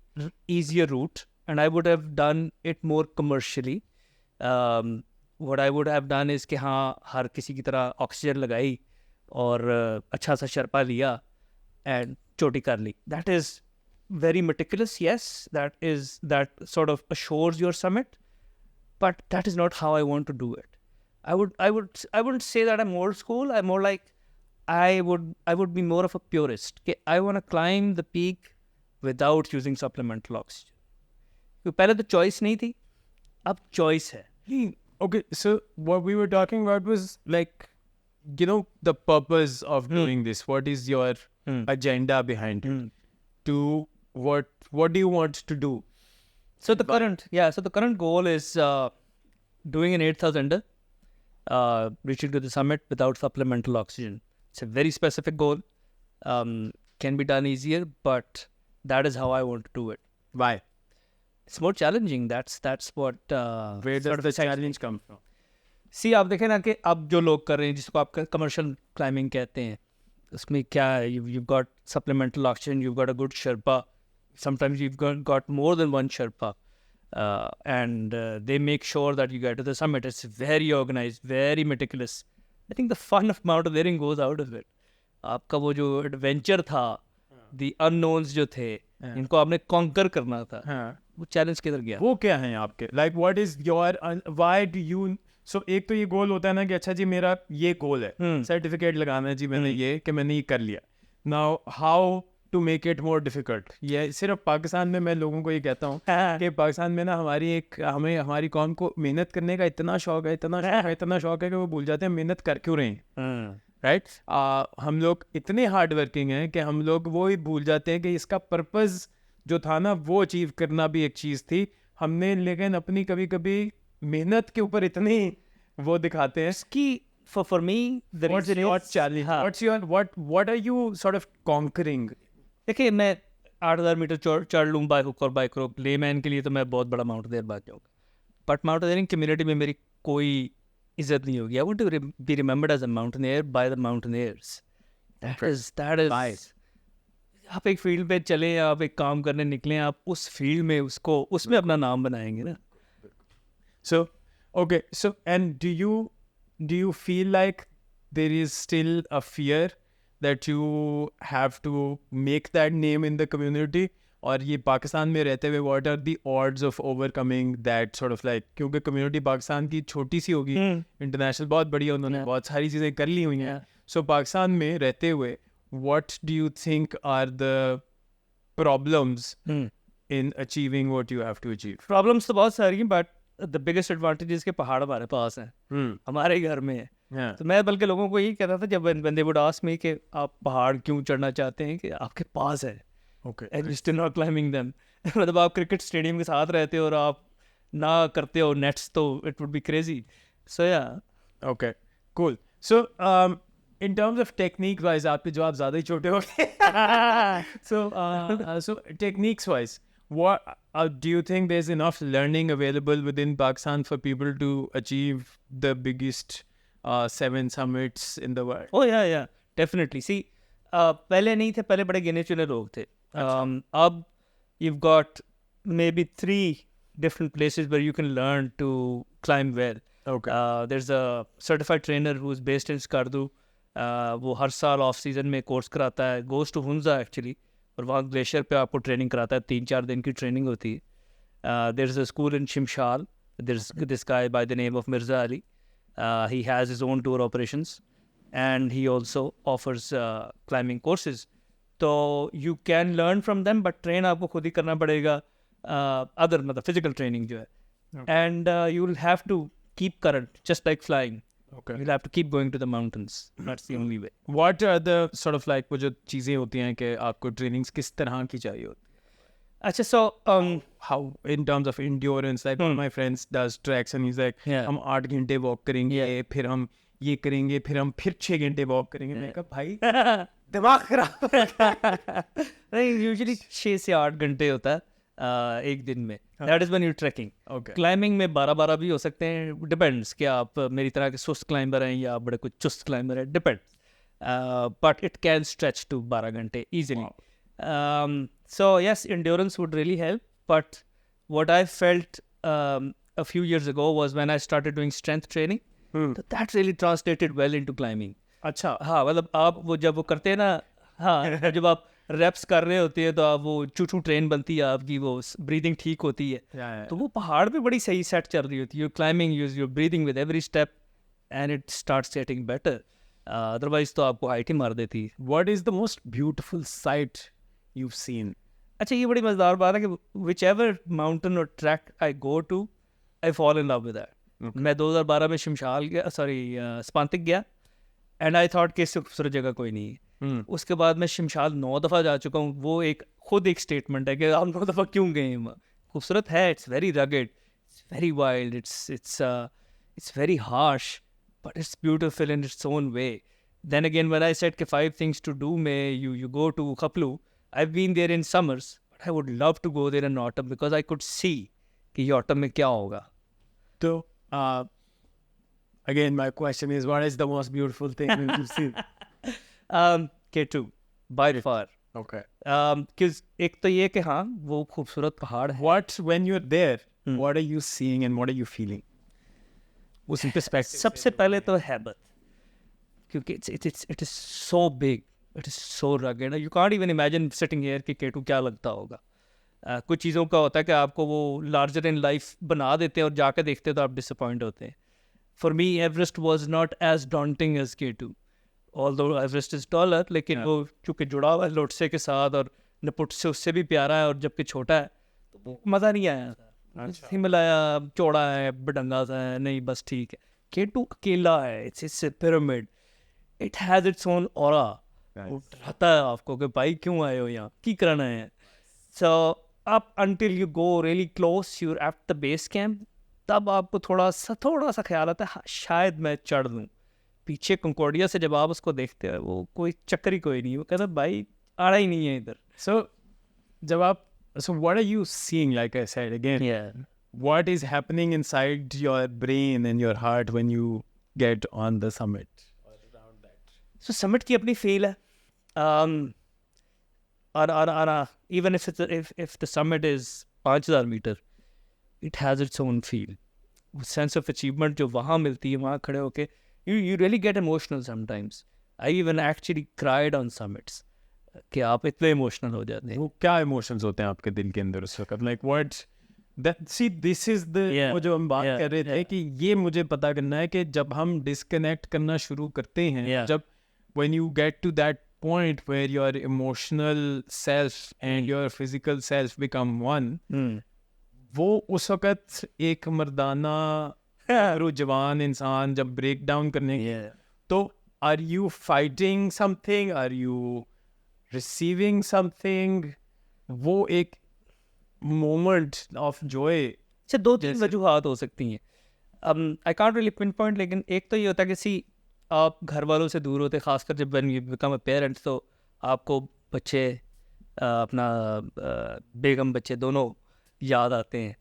easier route and I would have done it more commercially. What I would have done is कि हाँ हर किसी की तरह ऑक्सीजन लगाई और अच्छा सा शर्पा लिया and चोटी कर ली. That is very meticulous, yes. That sort of assures your summit, but that is not how I want to do it. I wouldn't say that I'm old school. I'm more like I would be more of a purist. Okay, I want to climb the peak without using supplemental oxygen. क्योंकि पहले तो choice नहीं थी, अब choice है. Okay, so what we were talking about was like, you know, the purpose of doing this. What is your agenda behind it? To what do you want to do? So the current goal is doing an 8,000er, reaching to the summit without supplemental oxygen. It's a very specific goal. Can be done easier, but that is how I want to do it. Why? It's more challenging. That's what. Where does the challenge come from? See, आप देखें ना कि अब जो लोग कर रहे हैं जिसको आप कमर्शियल क्लाइंबिंग कहते हैं, उसमें क्या है? You've got supplemental oxygen, you've got a good Sherpa. Sometimes you've got more than one Sherpa. And they make sure that you get to the summit. It's very organized, very meticulous. I think the fun of mountaineering goes out of it. आपका वो जो adventure था, the unknowns जो थे, इनको आपने conquer करना था, वो चैलेंज किधर गया? वो क्या है आपके? Like what is your why do you so एक तो ये गोल होता है ना कि अच्छा जी मेरा ये गोल है, सर्टिफिकेट लगाना है जी मैंने ये कि मैंने ये कर लिया. Now how to make it more difficult? ये सिर्फ पाकिस्तान में मैं लोगों को ये कहता हूँ कि पाकिस्तान में ना हमारी कौम को मेहनत करने का इतना शौक है कि वो भूल जाते हैं मेहनत कर क्यों रहे हैं. राइट हम लोग इतने हार्ड वर्किंग हैं कि हम लोग वो ही भूल जाते हैं कि इसका पर्पस जो था ना वो अचीव करना भी एक चीज़ थी. हमने लेकिन अपनी कभी मेहनत के ऊपर इतनी वो दिखाते हैं कि for me the what's reason your is challenge? What are you sort of conquering? देखिए मैं 8,000 मीटर चढ़ लूँ बाय हुक और बाय क्रोक. लेमैन के लिए तो मैं बहुत बड़ा माउंटेनियर बन जाऊँगा, बट माउंटेनियरिंग कम्युनिटी में मेरी कोई इज्जत नहीं होगी. I want to be remembered as a mountaineer by the mountaineers. That is आप एक फील्ड पे चले, आप एक काम करने निकले, आप उस फील्ड में उसमें अपना नाम बनाएंगे ना. So okay, so and do you feel like there is still a fear that you have to make that name in the community? और ये पाकिस्तान में रहते हुए what are the odds of overcoming that sort of like, क्योंकि community Pakistan की छोटी सी होगी, international बहुत बड़ी है, उन्होंने बहुत सारी चीज़ें कर ली हुई हैं. So पाकिस्तान में रहते हुए what do you think are the problems in achieving what you have to achieve? Problems तो बहुत सारी हैं, बट द बिगेस्ट एडवांटेज इसके पहाड़ हमारे पास हैं, हमारे ही घर में है. तो मैं बल्कि लोगों को यही कहता था जब बंदे वुड आस्क मी कि आप पहाड़ क्यों चढ़ना चाहते हैं, कि आपके पास है. Okay. And you still not climbing them. मतलब आप क्रिकेट स्टेडियम के साथ रहते हो और आप ना करते हो नेट्स, तो इट वुड बी क्रेजी. सो या Okay, cool. So in terms of technique wise, आपके जवाब ज़्यादा ही छोटे हो गए. So techniques wise, what do you think there's enough learning available within Pakistan for people to achieve the biggest 7 summits in the world? Oh yeah, definitely. See, पहले नहीं थे, पहले बड़े गिने चुने लोग थे. अब you've got maybe 3 different places where you can learn to climb well. Okay. There's a certified trainer who's based in Skardu. वो हर साल ऑफ सीजन में कोर्स कराता है, goes to Hunza actually, और वहाँ ग्लेशियर पे आपको ट्रेनिंग कराता है. 3-4 दिन की ट्रेनिंग होती है. There's a school in Shimshal. There's this guy by the name of Mirza Ali. He has his own tour operations and he also offers climbing courses. So you can learn from them, but train आपको खुद ही करना पड़ेगा. Other मतलब physical training जो है. And you will have to keep current, just like flying. Okay. You'll have to keep going to the mountains. That's the only way. What are the sort of like वो जो चीज़ें होती हैं कि आपको trainings किस तरह की चाहिए होती है? अच्छा, so How in terms of endurance, like one of my friends does treks and he's like, Yeah. हम 8 घंटे walk करेंगे, फिर हम ये करेंगे, फिर हम फिर 6 घंटे walk करेंगे. मैंने कहा भाई दिमाग खराब। नहीं, यूजुअली 6 से 8 घंटे होता है एक दिन में. That is when you trekking. Okay climbing में 12 भी हो सकते हैं, डिपेंड्स कि आप मेरी तरह के सुस्त क्लाइंबर हैं या बड़े कुछ चुस्त क्लाइंबर हैं, depends. But it can stretch to 12 घंटे easily. So yes, endurance would really help, but what I felt a few years ago was when I started doing strength training. So that really translated well into climbing. अच्छा हाँ, मतलब आप वो जब वो करते हैं ना, हाँ, जब आप रेप्स कर रहे होते हैं तो आप वो चू ट्रेन बनती है आपकी, वो ब्रीदिंग ठीक होती है, तो वो पहाड़ पे बड़ी सही सेट चल रही होती है. You climbing, your breathing with every step and it starts getting better. Otherwise तो आपको हाइट ही मार देती है. What is the most beautiful sight you've seen? अच्छा, ये बड़ी मज़ेदार बात है कि विच एवर माउंटेन और trek I go to, I fall in love with that. मैं 2012 में शिमशाल गया, स्पांतिक गया, एंड आई थॉट कि इससे खूबसूरत जगह कोई नहीं है. उसके बाद मैं शिमशाल 9 दफ़ा जा चुका हूँ. वो एक खुद एक स्टेटमेंट है कि आप 9 दफ़ा क्यों गए हैं. खूबसूरत है, it's very rugged, it's very wild, it's very harsh, but it's beautiful in its own way. Then again, when I said कि 5 things to do में you go to Khaplu, I've been there in summers, but I would love to go there in autumn because I could see कि ये autumn में क्या होगा. So, again, my question is, what is the most beautiful thing you've seen? K2 by far. Okay. Because एक तो ये कि हाँ वो खूबसूरत पहाड़ है. What, when you're there, what are you seeing and what are you feeling? उस perspective. सबसे पहले तो हैबत, क्योंकि it is so big, it is so rugged. You can't even imagine sitting here कि K2 क्या लगता होगा. कुछ चीज़ों का होता है कि आपको वो लार्जर इन लाइफ बना देते हैं और जाके देखते हैं तो आप डिसअपॉइंट होते हैं. For me Everest was not as daunting as K2, although Everest is taller, लेकिन वो चूँकि जुड़ा हुआ है लोटसे के साथ और नपुट से उससे भी प्यारा है, और जबकि छोटा है तो वो मज़ा नहीं आया था. हिमालय चौड़ा है, बडंगा सा है, नहीं बस ठीक है. K2 अकेला है, it's pyramid, it has its own aura. वो डराता है आपको कि भाई क्यों आए हो यहाँ, की करना है. सो up until you go really close, you're at the base camp, तब आपको थोड़ा सा ख्याल आता है शायद मैं चढ़ दूँ. पीछे कंकोडिया से जब आप उसको देखते हैं वो कोई चक्कर ही कोई नहीं, वो कहता भाई आना ही नहीं है इधर. So, जब आप, so what are you seeing, like I said again? Yeah. What is happening inside your brain and your heart when you get on the summit? So summit की अपनी फील है. और even if the summit is 5000 metre, it has its own feel. Sense of achievement जो वहाँ मिलती है, वहाँ खड़े होके you really get emotional sometimes. I even actually cried on summits. कि आप इतने इमोशनल हो जाते हैं. वो क्या emotions होते हैं आपके दिल के अंदर उस वक्त? Like what? See, this is the Yeah, वो जो हम बात yeah, कर रहे थे yeah. कि ये मुझे पता करना है कि जब हम डिस्कनेक्ट करना शुरू करते हैं, Yeah. जब when you get to that point where your emotional self and your physical self become one, वो उस वक्त एक मर्दाना जवान इंसान जब ब्रेक डाउन करने Yeah. तो are you fighting something, are you receiving something? वो एक moment of joy. अच्छा, 2-3 वजूहात हो सकती हैं. I can't really pin point, लेकिन एक तो ये होता है कि सी आप घर वालों से दूर होते, खासकर जब when you become a parent, तो आपको बच्चे अपना बेगम बच्चे दोनों याद आते हैं.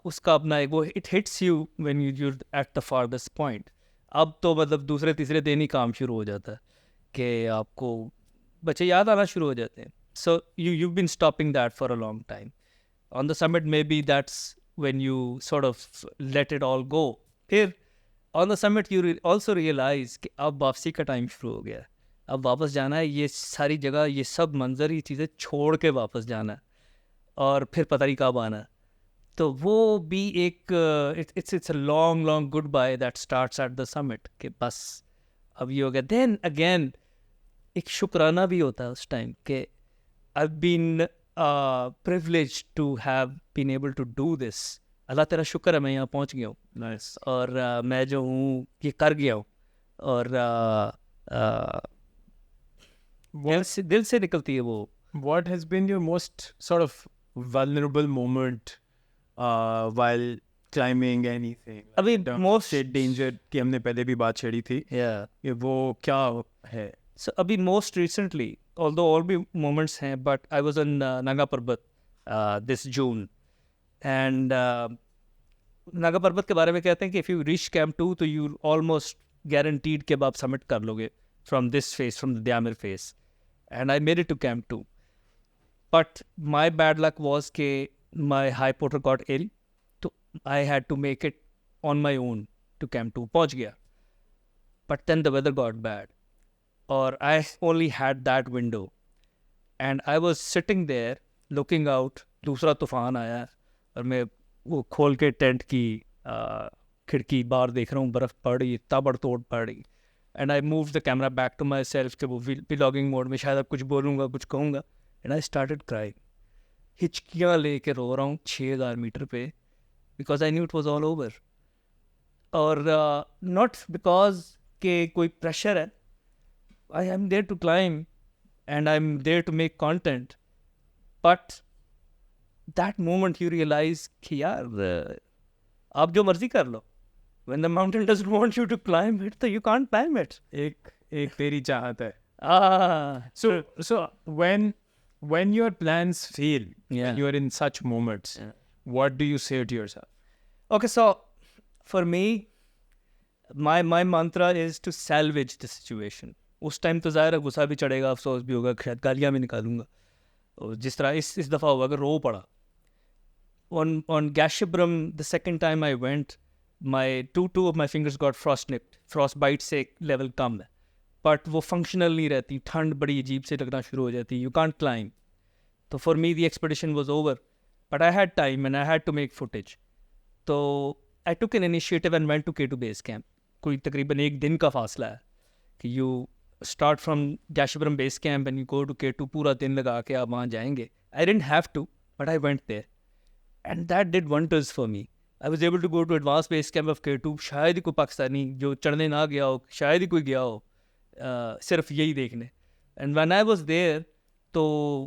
उसका अपना एक वो it hits you when you at the farthest point. अब तो मतलब दूसरे तीसरे दिन ही काम शुरू हो जाता है कि आपको बच्चे याद आना शुरू हो जाते हैं. सो you've been stopping that for a long time. On the summit, maybe that's when you sort of let it all go. फिर on the summit you also realize कि अब वापसी का टाइम शुरू हो गया है. अब वापस जाना है, ये सारी जगह, ये सब मंजर, ये चीज़ें छोड़ के वापस जाना है, और फिर पता नहीं कब आना. तो वो भी एक it's a long goodbye that starts at the summit कि बस अब ये हो गया. Then again एक शुक्राना भी होता है उस टाइम कि I've been privileged to have been able to do this. अल्लाह तेरा शुक्र है मैं यहाँ पहुँच गया हूँ. Nice. और मैं जो हूँ ये कर गया हूँ. और दिल से निकलती है वो. What has been your most sort of vulnerable moment while climbing anything? अभी The most danger की हमने पहले भी बात छेड़ी थी. yeah. ये वो क्या है? So अभी most recently, although all भी moments हैं, but I was on Nanga Parbat this June, and Naga पर्वत के बारे में कहते हैं कि if you reach Camp 2 तो you almost guaranteed कि अब आप summit कर लोगे from this phase, from the Dyamir phase, and I made it to Camp 2. But my bad luck was कि my high porter got ill, तो I had to make it on my own to Camp 2. पहुंच गया, but then the weather got bad, or I only had that window, and I was sitting there looking out. दूसरा तूफान आया और मैं वो खोल के टेंट की खिड़की बाहर देख रहा हूँ, बर्फ़ पड़ रही, ताबड़तोड़ पड़ रही, and I move the camera back to myself कि वो व्लॉगिंग मोड में शायद अब कुछ बोलूँगा, कुछ कहूँगा, एंड आई स्टार्टेड क्राइंग, हिचकियाँ लेके रो रहा हूँ 6000 मीटर पे, because I knew it was all over. और नॉट बिकॉज के कोई प्रेशर है, I am there to climb and I am there to make content, but that moment you realize कि यार आप जो मर्जी कर लो, when the mountain doesn't want you to climb it, तो you can't climb it. एक तेरी चाहत है. Ah, So when your plans fail, Yeah. you're in such moments, Yeah. what do you say to yourself? okay, so for me, my mantra is to salvage the situation. उस time तो ज़ाहिर है गुस्सा भी चढ़ेगा, अफसोस भी होगा, शायद गालियाँ भी निकालूंगा, और जिस तरह इस दफ़ा हुआ कि रो पड़ा. On Gashibram, the second time I went, two of my fingers got frostbite से level कम है, but वो functional नहीं रहती, ठंड बड़ी अजीब से लगना शुरू हो जाती, you can't climb. तो for me the expedition was over, but I had time and I had to make footage. तो I took an initiative and went to K2 base camp. कोई तकरीबन 1 दिन का फासला है कि you start from Gashibram base camp and you go to K2, पूरा दिन लगा के आप वहाँ जाएंगे. I didn't have to, but I went there. And that did wonders for me. I was able to go to advanced base camp of K2. शायद ही कोई पाकिस्तानी जो चढ़ने ना गया हो, शायद ही कोई गया हो, सिर्फ यही देखने. And when I was there, तो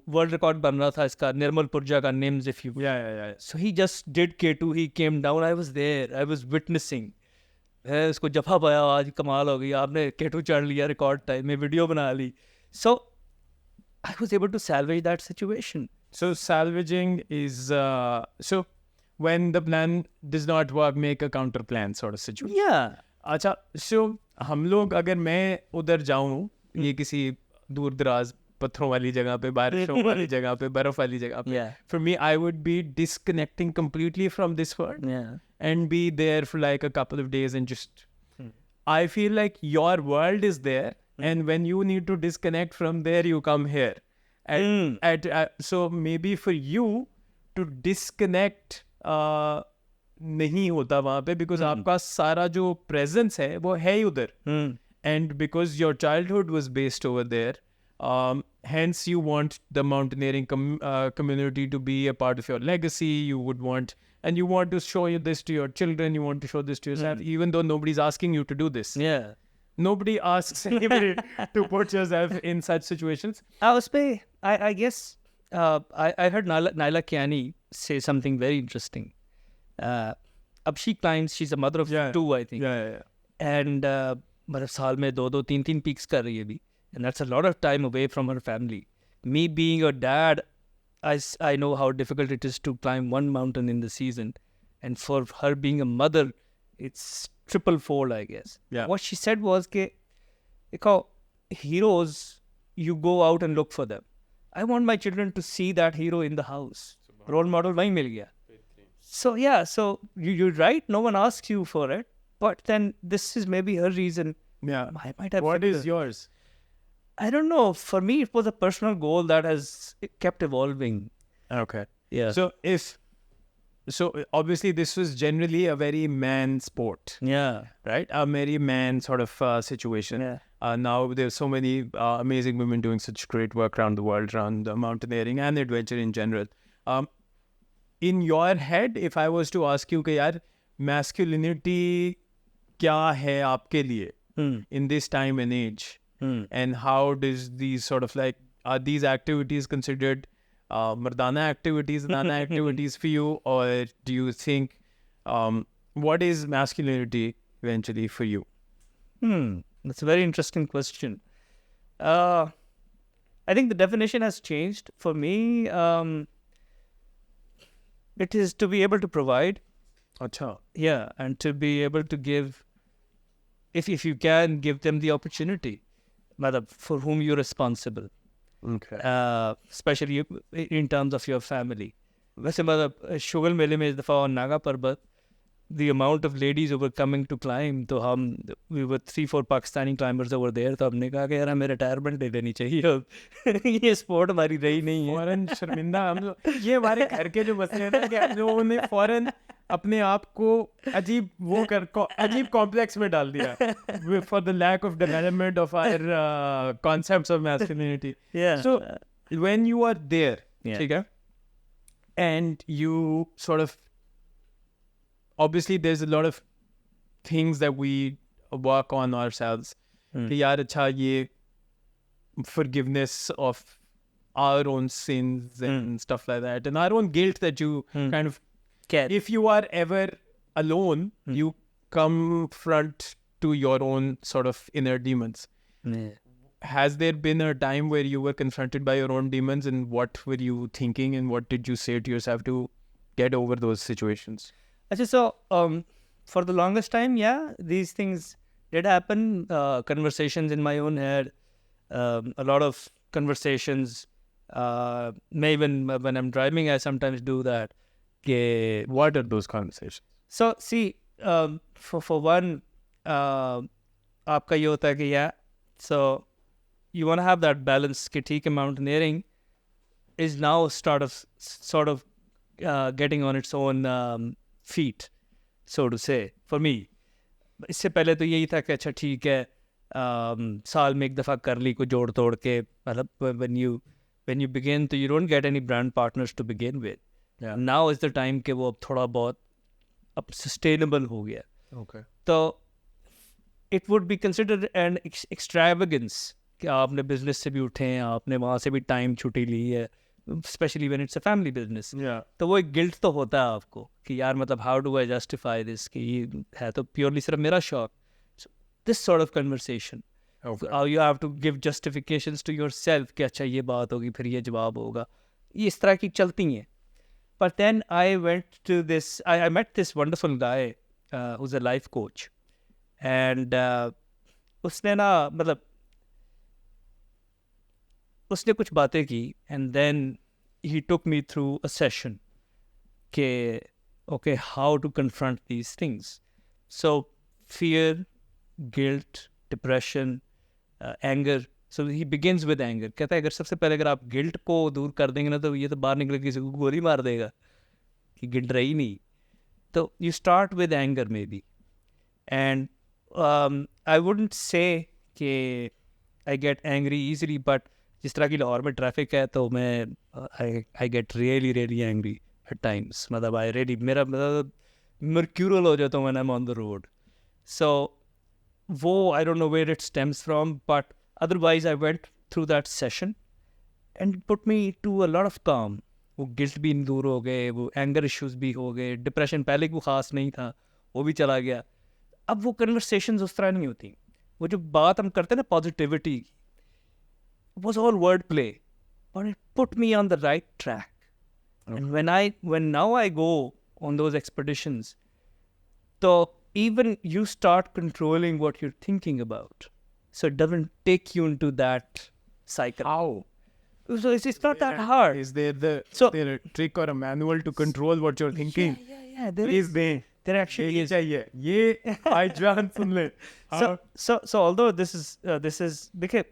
वर्ल्ड रिकॉर्ड बन रहा था इसका, निर्मल पुरजा का, NIMS if you. Yeah. So he just did K2, he came down, I was there, I was witnessing. है उसको जफा पाया, आज कमाल हो गई, आपने K2 चढ़ लिया रिकॉर्ड टाइम में, वीडियो बना ली. So I was able to salvage that situation. So salvaging is so when the plan does not work, make a counter plan sort of situation. Yeah. अच्छा, so हम लोग, अगर मैं उधर जाऊँ, ये किसी दूर दराज पत्थरों वाली जगह पे, बारिशों वाली जगह पे, बर्फ वाली जगह पे, Yeah. for me I would be disconnecting completely from this world Yeah. and be there for like a couple of days and just I feel like your world is there, and when you need to disconnect from there, you come here. So maybe for you to disconnect नहीं होता वहाँ पे, because आपका सारा जो presence है वो है ही उधर, and because your childhood was based over there, hence you want the mountaineering community to be a part of your legacy. You would want, and you want to show this to your children, you want to show this to yourself, even though nobody's asking you to do this. Yeah. Nobody asks anybody to put yourself in such situations. I guess I heard Naila Kiani say something very interesting. Ab she climbs, she's a mother of two, I think. Yeah. And मतलब साल में 2 3 peaks कर रही है अभी, and that's a lot of time away from her family. Me being a dad, I know how difficult it is to climb one mountain in the season, and for her being a mother, it's triple fold, I guess. Yeah. What she said was कि देखो, heroes, you go out and look for them. I want my children to see that hero in the house. Role model वहीं मिल गया. So yeah, so you're right, no one asks you for it, but then this is maybe her reason. Yeah. I might have What said is yours? I don't know. For me, it was a personal goal that has kept evolving. Okay. Yeah. So obviously this was generally a very man sport, Yeah. right? A very man sort of situation. Yeah. Now there's so many amazing women doing such great work around the world, around mountaineering and adventure in general. In your head, if I was to ask you कि यार masculinity क्या है आपके लिए in this time and age, and how does these sort of like, are these activities considered mardana activities, nana activities for you, or do you think what is masculinity eventually for you? That's a very interesting question. I think the definition has changed for me. It is to be able to provide, अच्छा. and to be able to give, if you can give them the opportunity, matlab, for whom you're responsible, Okay. especially in terms of your family. वैसे मतलब शुगल मेले में इस दफ़ा और नागा पर्वत, the amount of ladies who were coming to climb, तो हम we were 3-4 Pakistani climbers over there, तो हमने कहा कि यार हमें रिटायरमेंट ले लेनी चाहिए अब ये स्पोर्ट हमारी रही नहीं है. फौरन शर्मिंदा हम लोग, ये हमारे घर के जो मसले हैं ना कि हम लोगों ने फौरन अपने आप को अजीब कॉम्प्लेक्स में डाल दिया for the lack of development of our concepts of masculinity. Yeah. So when you are there, Yeah. ठीक है, and you sort of, obviously there's a lot of things that we work on ourselves. कि यार अच्छा ये forgiveness of our own sins and stuff like that, and our own guilt that you kind of, Can. if you are ever alone, you confront to your own sort of inner demons. Yeah. Has there been a time where you were confronted by your own demons, and what were you thinking, and what did you say to yourself to get over those situations? Actually, so for the longest time, yeah, these things did happen. Conversations in my own head, a lot of conversations. Maybe when I'm driving, I sometimes do that. Okay. What are those conversations? So see, for one, आपका ये होता है कि yeah, so you want to have that balance. कि ठीक है, mountaineering is now sort of getting on its own feet, so to say, for me. इससे पहले तो यही था कि अच्छा ठीक है, साल में एक दफ़ा कर ली को जोड़ तोड़ के, मतलब when you begin, तो you don't get any brand partners to begin with. Yeah. Now is the time कि वो अब थोड़ा बहुत अब sustainable हो गया. Okay. तो it would be considered an extravagance कि आपने business से भी उठे हैं, आपने वहाँ से भी time छुट्टी ली है, especially when it's a family business. Yeah. तो वो एक गिल्ट तो होता है आपको कि यार मतलब how do I justify this, कि ये है तो purely सिर्फ मेरा शौक. So this sort of conversation. Okay. You have to give justifications to yourself कि अच्छा ये बात होगी फिर ये जवाब होगा, ये इस तरह की चलती हैं. But then I went to this, I met this wonderful guy who's a life coach, and उसने ना मतलब उसने कुछ बातें की, and then he took me through a session के okay, how to confront these things. So fear, guilt, depression, anger. So he begins with anger. कहता है अगर सबसे पहले अगर आप गिल्ट को दूर कर देंगे ना तो ये तो बाहर निकल के किसी को गोली मार देगा कि गिल्ट रही नहीं. तो you start with anger maybe, and I wouldn't say कि I get angry easily, but जिस तरह की लाहौर में ट्रैफिक है तो मैं I get really really angry at times. मतलब I really मेरा मतलब mercurial हो जाता हूँ when I'm on the road. So वो I don't know where it stems from, but otherwise I went through that session and it put me to a lot of calm. वो guilt भी दूर हो गए, वो एंगर इश्यूज भी हो गए, डिप्रेशन पहले को ख़ास नहीं था वो भी चला गया. अब वो कन्वर्सेशंस उस तरह नहीं होती. वो जो बात हम करते हैं ना positivity, was all word play, but it put me on the right track. Okay. And when now I go on those expeditions, so even you start controlling what you're thinking about, so it doesn't take you into that cycle. How? So it's not that hard. Is there So- there a trick or a manual to control what you're thinking? Yeah. There Please दें. there actually ये is. चाहिए. ये भाईजान सुन ले. How- So although this is देखिए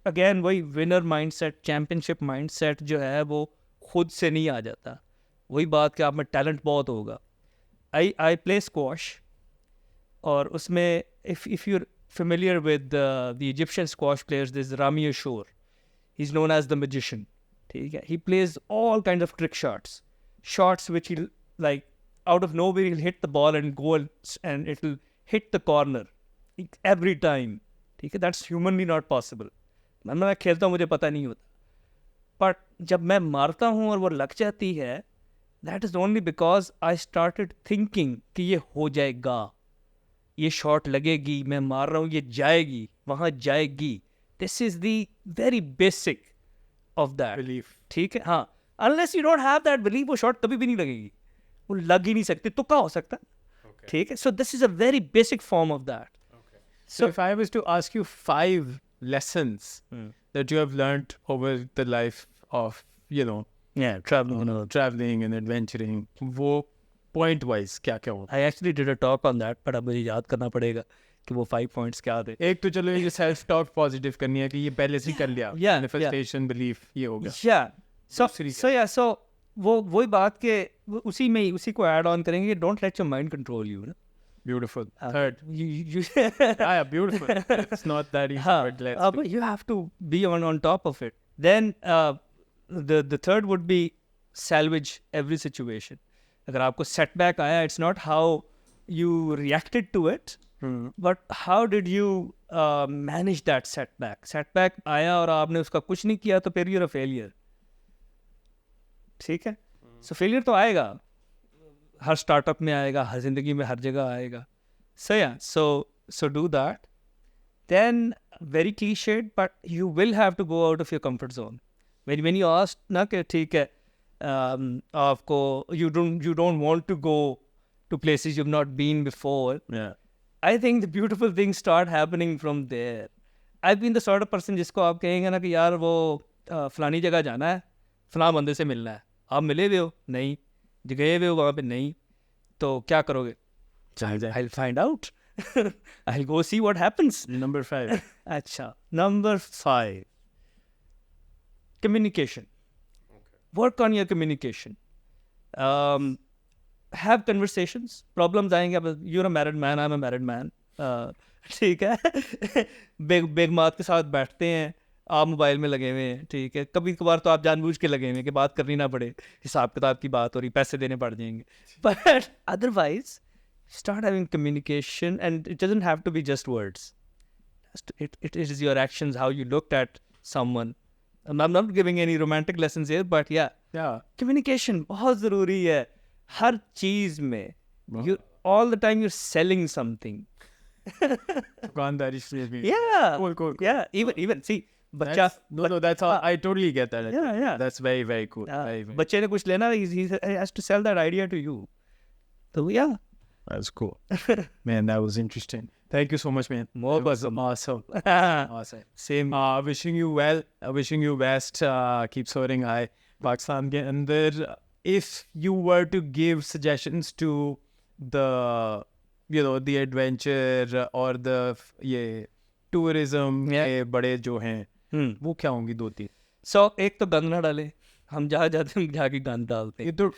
again वही winner mindset, championship mindset जो है वो खुद से नहीं आ जाता. वही बात कि आप में talent बहुत होगा. I play squash, और उसमें if you're familiar with the Egyptian squash players, there's Rami Ashour. He's known as the magician. ठीक है? He plays all kinds of trick shots which he'll like out of nowhere he'll hit the ball and go and it'll hit the corner every time. ठीक है? That's humanly not possible. मैं खेलता हूँ मुझे पता नहीं होता, but जब मैं मारता हूँ और वो लग जाती है, that is only because I started thinking कि ये हो जाएगा, ये शॉट लगेगी, मैं मार रहा हूँ, ये जाएगी, वहाँ जाएगी. This is the very basic of that Belief. ठीक है हाँ unless you don't have that believe वो शॉट कभी भी नहीं लगेगी वो लग ही नहीं सकती तुक्का हो सकता है Okay. ठीक है so this is a very basic form of that So if I was to ask you 5 lessons that you have learned over the life of, you know, traveling and adventuring, वो point wise क्या क्या होता I actually did a talk on that but अब मुझे याद करना पड़ेगा कि वो 5 पॉइंट्स क्या थे है? एक तो चलो ये सेल्फ टॉक पॉजिटिव करनी है कि ये पहले से ही कर लिया, yeah, manifestation belief ये हो गया. या दूसरी सो वो वही बात के उसी में ही उसी को ऐड ऑन करेंगे don't let your mind control you ना Beautiful. Third. you Yeah, beautiful. It's not that easy, but let's but you have to be on top of it. Then the third would be salvage every situation. अगर आपको setback आया, it's not how you reacted to it, but how did you manage that setback? Setback आया और आपने उसका कुछ नहीं किया तो फिर you're a failure. ठीक है? So failure तो आएगा. हर स्टार्टअप में आएगा हर जिंदगी में हर जगह आएगा so do that then very cliched but you will have to go out of your comfort zone when you ask ना कि ठीक है आपको you don't want to go to places you've not been before Yeah. I think the beautiful things start happening from there I've been the sort of person जिसको आप कहेंगे ना कि यार वो फलानी जगह जाना है फलां बंदे से मिलना है आप मिले हुए हो नहीं गए हुए हो वहाँ पे नहीं तो क्या करोगे I'll find out I'll go see what happens Number 5. अच्छा number 5 communication work on your communication have conversations problems आएंगे अब you're a married man I'm a married man ठीक है बेगमात के साथ बैठते हैं आप मोबाइल में लगे हुए हैं ठीक है कभी कभार तो आप जानबूझ के लगे हुए हैं कि बात करनी ना पड़े हिसाब किताब की बात हो रही पैसे देने पड़ जाएंगे but otherwise start having communication and it doesn't have to be just words it is your actions how you looked at someone and I'm not giving any romantic lessons here but yeah communication बहुत ज़रूरी है हर चीज में you all the time you're selling something दुकानदारी से भी. yeah Cool. yeah even see बच्चा No, that's all. I totally get that. Yeah. That's very, very cool. Very, very. बच्चे ने कुछ लेना he has to sell that idea to you so yeah That's cool. Man, that was interesting. Thank you so much, man. More It was welcome. awesome. Awesome. same Wishing you well. Wishing you best. Keep soaring high. Pakistan के अंदर, if you were to give suggestions to the, you know, the adventure or the ये tourism के बड़े जो हैं, वो क्या होंगी 2-3? so एक तो गंद ना डाले हम जहाँ जाते हैं जाके गंद डालते ये तो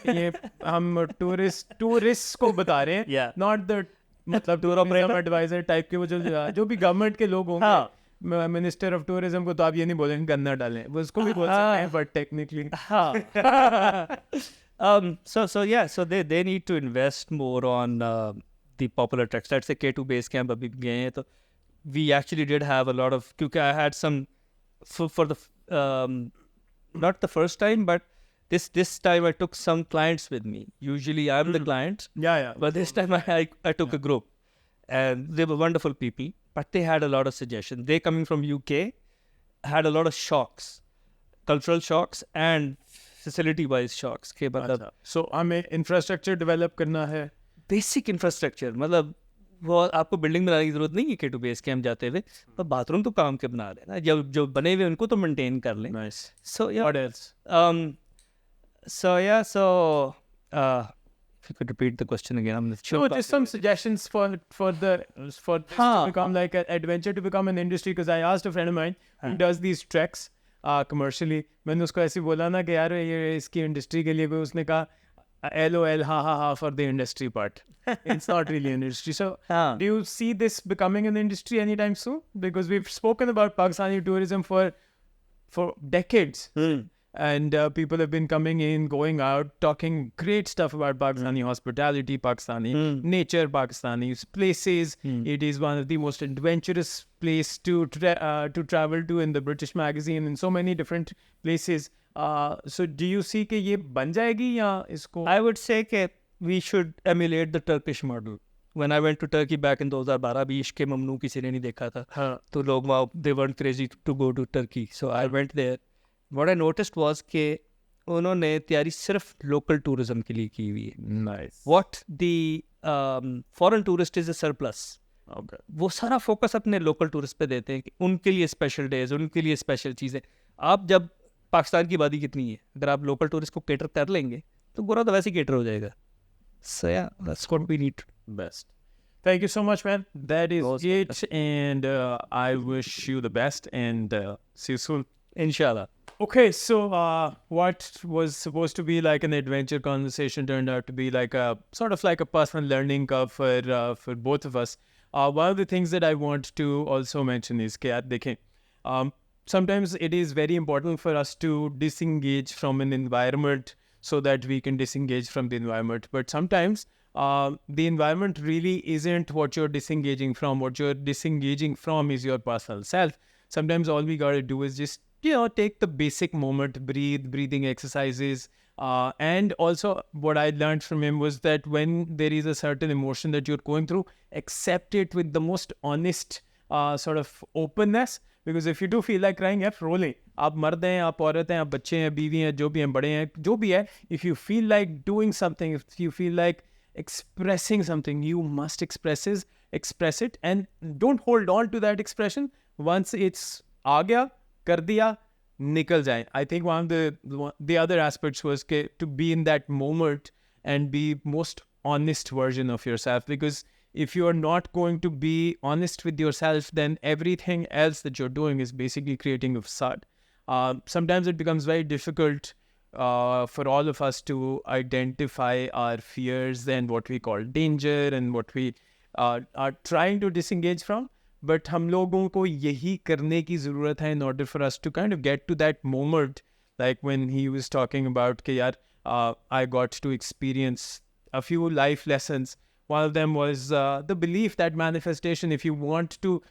ये हम टूरिस्ट को बता रहे हैं, Yeah. नॉट द मतलब टूर ऑपरेटर एडवाइजर टाइप के वो जो भी गवर्नमेंट के लोग होंगे मिनिस्टर ऑफ टूरिज्म को तो आप ये नहीं बोलेंगे गन्ना डालें वो उसको भी बोल सकते हैं but technically so they need to invest more on the popular tracks let's say K2 base camp अभी गए हैं तो we actually did have a lot of क्योंकि I had some for the not the first time but this time I took some clients with me usually I'm the client yeah but this time I took a group and they were wonderful people but they had a lot of suggestions they coming from UK had a lot of shocks cultural shocks and facility wise shocks के मतलब so हमें infrastructure develop करना है basic infrastructure मतलब वो आपको building बनाने की जरूरत नहीं है K2 बेस कैंप जाते हुए पर बाथरूम तो काम के बना लेना जो बने हुए उनको तो मेंटेन कर लें nice so yeah what else so if you could repeat the question again I'm So just some suggestions for this to become like an adventure to become an industry because I asked a friend of mine who does these treks commercially मैंने उसको ऐसे बोला ना कि यार ये इसकी industry के लिए कोई उसने कहा LOL ha for the industry part it's not really an industry so do you see this becoming an industry anytime soon because we've spoken about Pakistani tourism for decades and people have been coming in going out talking great stuff about Pakistani hospitality Pakistani nature Pakistani places it is one of the most adventurous place to travel to in the British magazine in so many different places so do you see कि ये बन जाएगी या इसको I would say कि we should emulate the Turkish model when I went to Turkey back in 2012 भी इश्क ममनू किसी ने नहीं देखा था, हाँ तो लोग वहाँ they weren't crazy to go to Turkey, so I went there. What I noticed was कि उन्होंने तैयारी सिर्फ local tourism के लिए की हुई है. Nice What the foreign tourist is a surplus. Okay वो सारा फोकस अपने लोकल टूरिस्ट पे देते हैं कि उनके लिए स्पेशल डेज, उनके लिए स्पेशल चीज़ें. आप जब पाकिस्तान की आबादी कितनी है, अगर आप लोकल टूरिस्ट को केटर कर लेंगे तो गोरा तो वैसे ही केटर हो जाएगा. So yeah, that's what we need. best. Thank you so much, man. That is Most it. And I wish you the best and see you soon. Inshallah. Okay, so what was supposed to be like an adventure conversation turned out to be like a sort of like a personal learning curve for both of us. One of the things that I want to also mention is that sometimes it is very important for us to disengage from an environment so that we can disengage from the environment. But sometimes the environment really isn't what you're disengaging from. What you're disengaging from is your personal self. Sometimes all we got to do is just, take the basic moment, breathing exercises. And also what I learned from him was that when there is a certain emotion that you're going through, accept it with the most honest sort of openness. Because if you do feel like crying, यार रो लें. आप मर्द हैं, आप औरत हैं, आप बच्चे हैं, बीवी हैं, जो भी हैं, बड़े हैं, जो भी है. If you feel like doing something, if you feel like expressing something, you must express it, and don't hold on to that expression. Once it's आ गया, कर दिया, निकल जाए. I think one of the other aspects was to be in that moment and be most honest version of yourself. Because if you are not going to be honest with yourself, then everything else that you're doing is basically creating a facade. Sometimes it becomes very difficult for all of us to identify our fears and what we call danger and what we are trying to disengage from. But हम लोगों को यही करने की ज़रूरत है in order for us to kind of get to that moment, like when he was talking about कि यार I got to experience a few life lessons. One of them was the belief that manifestation, if you want to,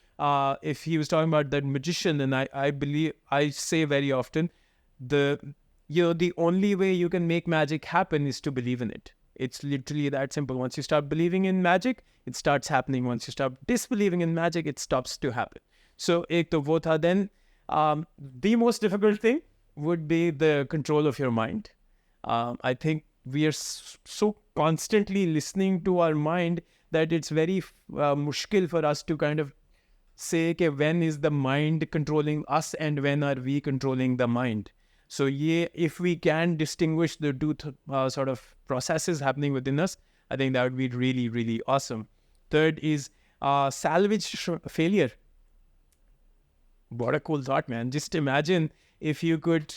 if he was talking about that magician, and I believe, I say very often, the only way you can make magic happen is to believe in it. It's literally that simple. Once you start believing in magic, it starts happening. Once you start disbelieving in magic, it stops to happen. So, ek to wo tha. Then the most difficult thing would be the control of your mind. I think we are so constantly listening to our mind that it's very mushkil for us to kind of say कि when is the mind controlling us and when are we controlling the mind. So if we can distinguish the two sort of processes happening within us, I think that would be really, really awesome. Third is salvage failure. What a cool thought, man. Just imagine if you could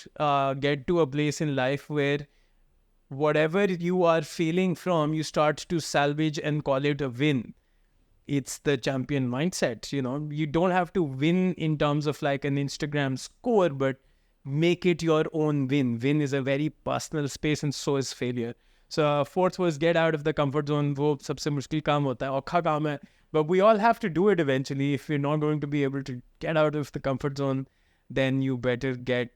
get to a place in life where whatever you are feeling from, you start to salvage and call it a win. It's the champion mindset. You don't have to win in terms of like an Instagram score, but make it your own win. Win is a very personal space, and so is failure. So fourth was get out of the comfort zone. वो सबसे मुश्किल काम होता है, औखा काम है. But we all have to do it eventually. If you're not going to be able to get out of the comfort zone, then you better get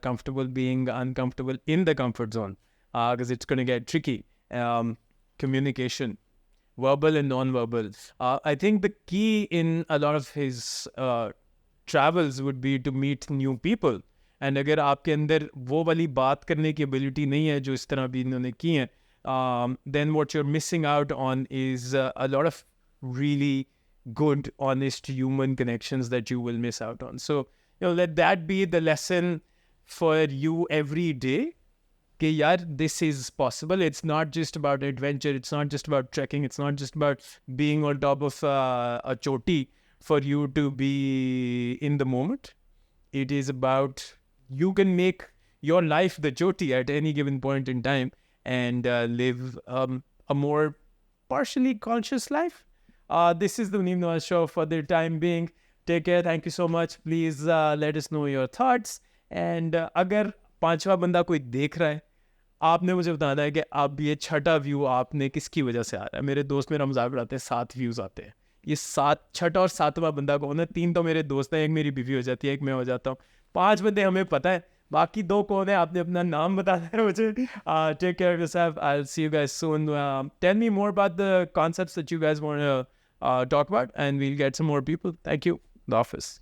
comfortable being uncomfortable in the comfort zone. Because it's going to get tricky. Communication, verbal and non-verbal. I think the key in a lot of his travels would be to meet new people. And अगर आपके अंदर वो वाली बात करने की ability नहीं है जो इस तरह भी इन्होंने की है, then what you're missing out on is a lot of really good, honest human connections that you will miss out on. So, let that be the lesson for you every day. कि यार, this is possible. It's not just about adventure. It's not just about trekking. It's not just about being on top of a choti for you to be in the moment. It is about you can make your life the choti at any given point in time and live a more partially conscious life. This is the Muneeb Nawaz Show for the time being. Take care. Thank you so much. Please let us know your thoughts. And अगर पांचवा बंदा कोई देख रहा है, आपने मुझे बताना है कि आप ये छठा व्यू आपने किसकी वजह से आ रहा है. मेरे दोस्त मेरा मजाक उड़ाते हैं 7 व्यूज़ आते हैं. ये 7 छठा और 7वां बंदा कौन है? 3 तो मेरे दोस्त हैं, एक मेरी बीवी हो जाती है, एक मैं हो जाता हूँ. 5 बंदे हमें पता है, बाकी दो कौन है आपने अपना नाम बता दिया मुझे. Take care of yourself. I'll see you guys soon. Tell me more about the concepts that you guys want to talk about, and we'll get some more people. Thank you. The Office.